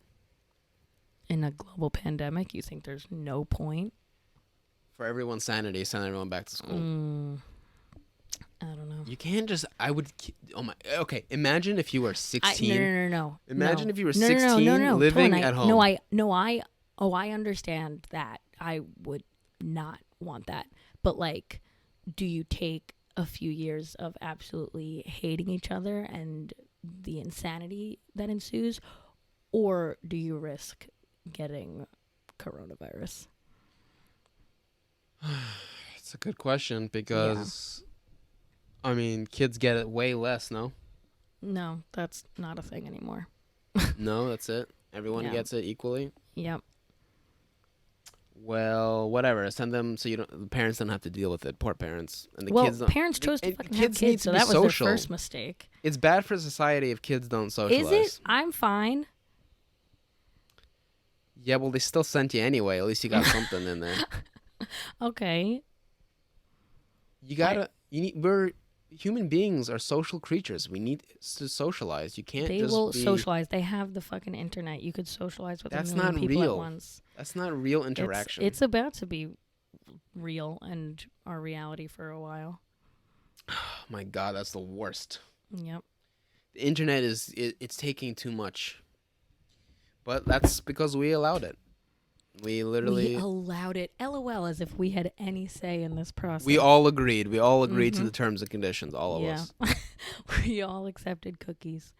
In a global pandemic, you think there's no point? For everyone's sanity, send everyone back to school. I don't know. You can't just. Okay, imagine if you were 16. No. Imagine if you were 16 living at home. I understand that. I would not want that. But like, do you take a few years of absolutely hating each other and the insanity that ensues, or do you risk getting coronavirus? It's a good question because, I mean, kids get it way less, no? No, that's not a thing anymore. No, that's it? Everyone gets it equally? Yep. Well, whatever. Send them so the parents don't have to deal with it. Poor parents. And the kids parents chose to fucking have kids, so that was their first mistake. It's bad for society if kids don't socialize. Is it? I'm fine. Yeah, well, they still sent you anyway. At least you got something in there. Okay. We're human beings are social creatures. We need to socialize. You can't socialize. They have the fucking internet. You could socialize with a million people at once. That's not real interaction. It's about to be real and our reality for a while. Oh my God, that's the worst. Yep. The internet it's taking too much. But that's because we allowed it. We allowed it. LOL, as if we had any say in this process. We all agreed. We all agreed to the terms and conditions, all of us. We all accepted cookies.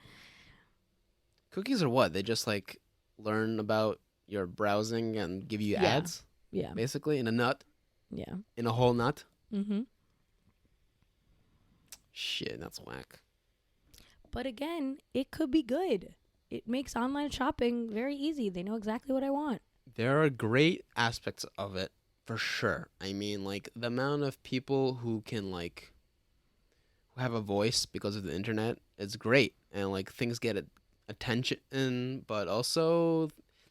Cookies are what? They just like learn about your browsing and give you ads? Yeah. Basically, in a nut. Yeah. In a whole nut. Mm-hmm. Shit, that's whack. But again, it could be good. It makes online shopping very easy. They know exactly what I want. There are great aspects of it, for sure. I mean, like, the amount of people who can, like, who have a voice because of the internet is great. And, like, things get attention, but also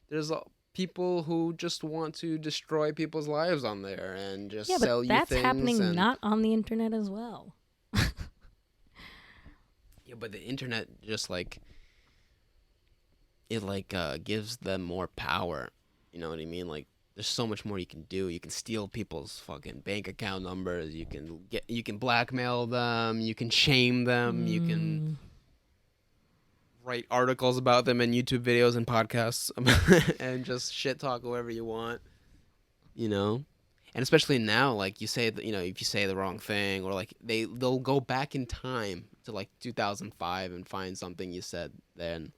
there's people who just want to destroy people's lives on there and just sell you things. That's happening not on the internet as well. Yeah, but the internet just, like, it, like, gives them more power. You know what I mean? Like, there's so much more you can do. You can steal people's fucking bank account numbers. You can blackmail them. You can shame them. You can write articles about them in YouTube videos and podcasts and just shit talk whoever you want. You know? And especially now, like, you say that, you know, if you say the wrong thing, or like they'll go back in time to like 2005 and find something you said then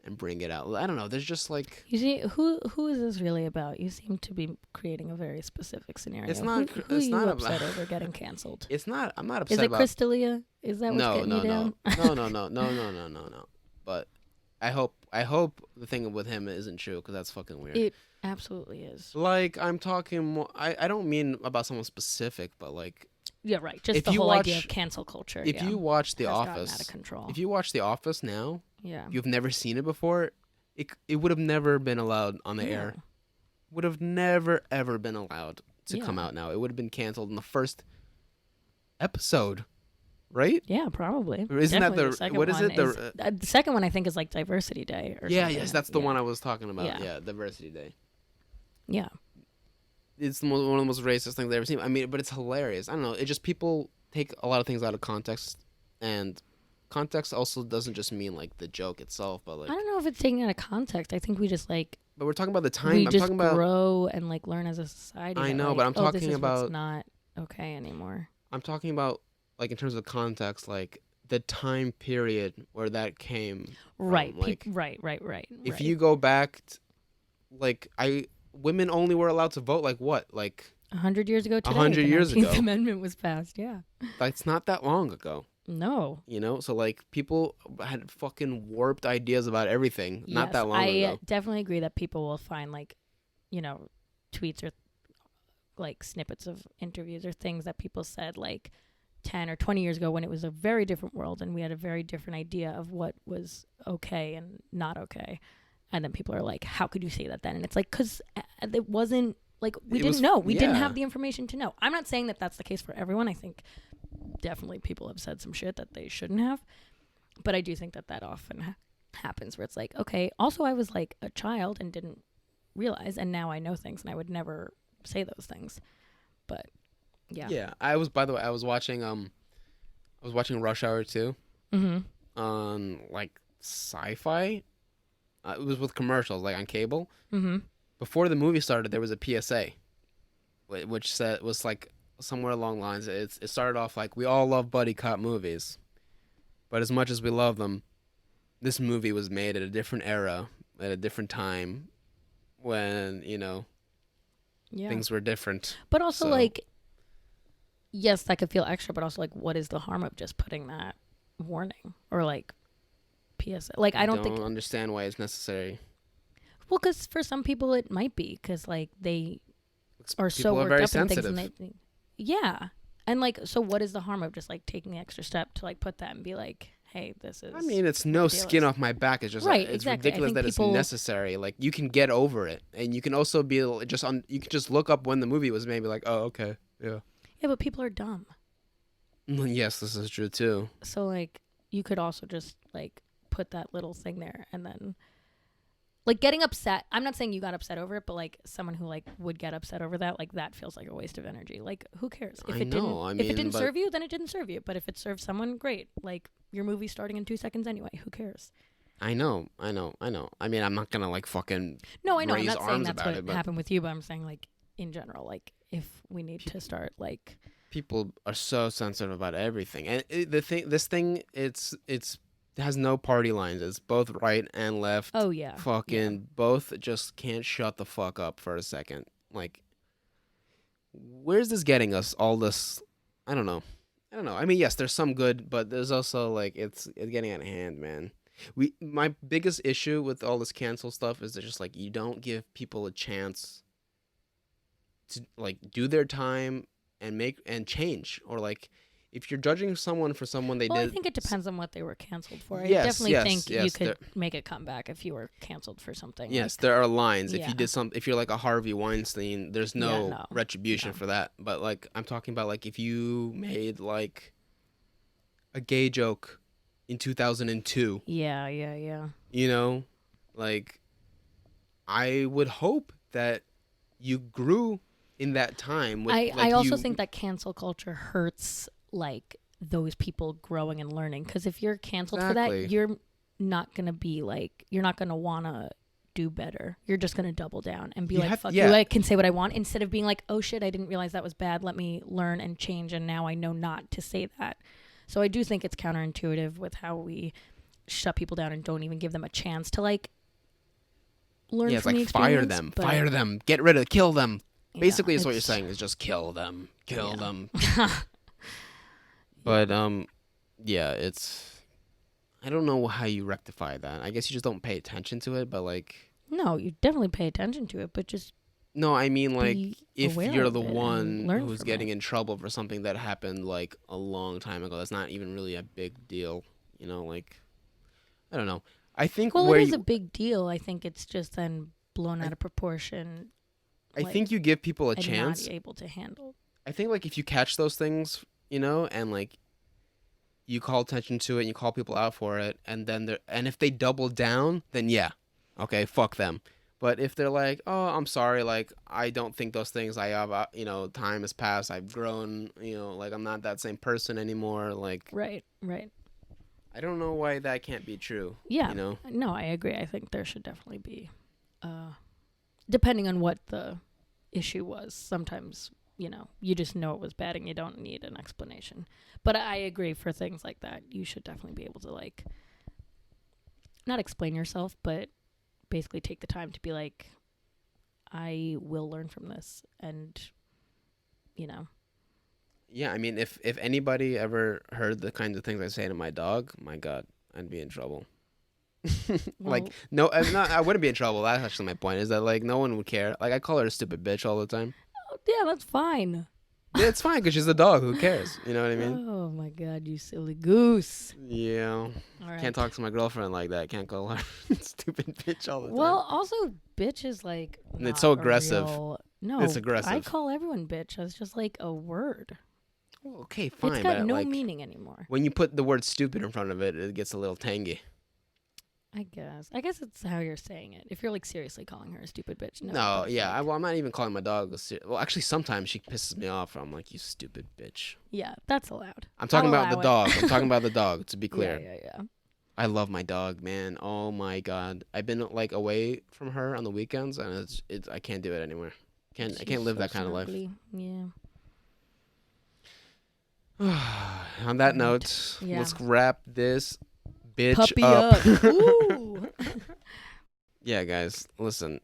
and bring it out. I don't know. There's just like, you see, who is this really about? You seem to be creating a very specific scenario. It's not. Who it's are not you upset over getting canceled? It's not. I'm not upset. Is it about, Crystalia? Is that what's getting you down? No. But I hope the thing with him isn't true, because that's fucking weird. It absolutely is. Like, I'm talking more. I don't mean about someone specific, but like. Yeah, right. Just if the you whole watch, idea of cancel culture. If you watch The has Office, gotten out of control. If you watch The Office now, yeah, you've never seen it before. It would have never been allowed on the air. Would have never ever been allowed to come out now. It would have been canceled in the first episode, right? Yeah, probably. Or isn't Definitely that the second what is one it? The second one I think is like Diversity Day or something. Yes, that's the one I was talking about. Yeah, Diversity Day. Yeah. It's one of the most racist things I've ever seen. I mean, but it's hilarious. I don't know. It just, people take a lot of things out of context, and context also doesn't just mean like the joke itself, but like, I don't know if it's taken out of context. I think we just like. But we're talking about the time. We I'm just talking about grow and like learn as a society. I that, know, like, but I'm talking this is about what's not okay anymore. I'm talking about like in terms of context, like the time period where that came. Right. From. Like, right. If you go back, like women only were allowed to vote. Like what? Like 100 years ago today. 100 years ago. The 19th Amendment was passed. Yeah. That's not that long ago. No. You know, so like people had fucking warped ideas about everything not that long ago. I definitely agree that people will find like, you know, tweets or like snippets of interviews or things that people said like 10 or 20 years ago when it was a very different world and we had a very different idea of what was okay and not okay. And then people are like, how could you say that then? And it's like, because it wasn't like we didn't know. We didn't have the information to know. I'm not saying that that's the case for everyone. I think definitely people have said some shit that they shouldn't have. But I do think that that often happens where it's like, okay, also I was like a child and didn't realize, and now I know things and I would never say those things. But yeah. Yeah. I was watching Rush Hour 2 on like Sci-Fi. It was with commercials, like on cable. Mm-hmm. Before the movie started, there was a PSA, which said was like somewhere along the lines. It started off like, we all love buddy cop movies, but as much as we love them, this movie was made at a different era, at a different time, when, you know, things were different. But also, like, yes, that could feel extra, but also, like, what is the harm of just putting that warning or like PSA? Like, I don't understand why it's necessary. Well, because for some people it might be, because like they are so people are worked very up sensitive. in things. And yeah, and like, so what is the harm of just like taking the extra step to like put that and be like, hey, this is. I mean, it's no skin off my back. It's just right. Like, it's exactly. ridiculous that it's necessary. Like, you can get over it, and you can also be just on. You can just look up when the movie was made, be like, oh, okay, yeah. Yeah, but people are dumb. Yes, this is true too. So like, you could also just like put that little thing there, and then. Like, getting upset, I'm not saying you got upset over it, but like someone who like would get upset over that, like that feels like a waste of energy. Like, who cares? If it didn't serve you, then it didn't serve you. But if it served someone, great. Like, your movie's starting in 2 seconds anyway. Who cares? I know. I mean, I'm not gonna like fucking no, I know. I'm raise not saying arms that's about what it, but happened with you, but I'm saying like in general, like if we need to start like people are so sensitive about everything, and this thing, it has no party lines. It's both right and left. Oh yeah, fucking both just can't shut the fuck up for a second. Like, where's this getting us? All this, I don't know. I mean, yes, there's some good, but there's also like it's getting out of hand, man. My biggest issue with all this cancel stuff is that just like you don't give people a chance to like do their time and change, or like if you're judging someone for someone they did. I think it depends on what they were canceled for. I Yes, definitely think yes, you could make a comeback if you were canceled for something. Yes, there are lines. If Yeah. you did if you're like a Harvey Weinstein, there's no, no. retribution for that. But like I'm talking about like if you made like a gay joke in 2002. Yeah. You know, like I would hope that you grew in that time. With, I also think that cancel culture hurts like those people growing and learning, because if you're canceled for that, you're not gonna be like, you're not gonna wanna do better. You're just gonna double down and be fuck you, I can say what I want, instead of being like, oh shit, I didn't realize that was bad, let me learn and change, and now I know not to say that. So I do think it's counterintuitive with how we shut people down and don't even give them a chance to like learn it's from the like fire experience, them, get rid of, kill them. Yeah, Basically, is what you're saying, is just kill them. But it's, I don't know how you rectify that. I guess you just don't pay attention to it, but like, no, you definitely pay attention to it, but just no, I mean like if aware you're of the it and one learn who's from getting it. in trouble for something that happened like a long time ago, that's not even really a big deal, you know, like, I don't know. I think it is a big deal. I think it's just then blown out of proportion. I think you give people a and chance. Not able to handle. I think like if you catch those things, you know, and like you call attention to it and you call people out for it, and then if they double down, then yeah, okay, fuck them. But if they're like, oh, I'm sorry, like I don't think those things, I have, you know, time has passed, I've grown, you know, like I'm not that same person anymore, like Right. I don't know why that can't be true. Yeah. You know? No, I agree. I think there should definitely be, depending on what the issue was. Sometimes, you know, you just know it was bad and you don't need an explanation. But I agree, for things like that, you should definitely be able to like, not explain yourself, but basically take the time to be like, I will learn from this, and, you know. Yeah, I mean, if anybody ever heard the kinds of things I say to my dog, my God, I'd be in trouble. Like, no, I wouldn't be in trouble. That's actually my point, is that, like, no one would care. Like, I call her a stupid bitch all the time. Oh, yeah, that's fine. Yeah, it's fine, because she's a dog. Who cares? You know what I mean? Oh, my God, you silly goose. Yeah. All right. Can't talk to my girlfriend like that. Can't call her stupid bitch all the time. Well, also, bitch is like, And it's so aggressive. No, It's aggressive. I call everyone bitch. It's just like a word. Well, okay, fine. It's got but no like, meaning anymore. when you put the word stupid in front of it, it gets a little tangy. I guess it's how you're saying it. If you're like seriously calling her a stupid bitch, no. No, but, yeah. like, I'm not even calling my dog well, actually, sometimes she pisses me off. I'm like, you stupid bitch. yeah, that's allowed. I'm talking I'll about the allow dog. it. I'm talking about the dog, to be clear. Yeah. I love my dog, man. Oh my God. I've been like away from her on the weekends, and I can't do it anymore. I can't live that kind of life. Yeah. On that note, Yeah. let's wrap this bitch Puppy up. up. Ooh. Yeah, guys, listen.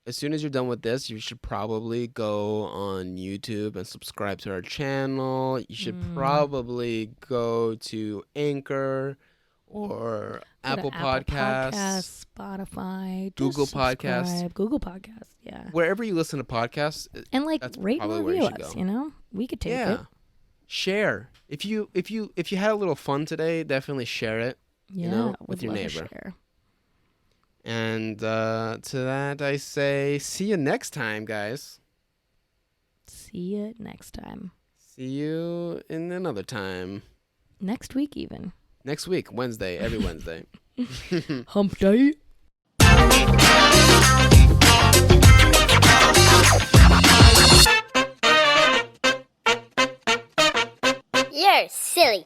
As soon as you're done with this, you should probably go on YouTube and subscribe to our channel. You should probably go to Anchor or Apple Podcasts, Spotify, Google subscribe. Podcasts. Google Podcasts, yeah. Wherever you listen to podcasts, And like that's rate and probably where you review should us, go. you know? We could take yeah. it. Share. If you had a little fun today, definitely share it. Yeah, you know, would with your love to neighbor. share. And to that, I say, see you next time, guys. See you next time. See you in another time. Next week, even. Next week, Wednesday, every Wednesday. Hump day. You're silly.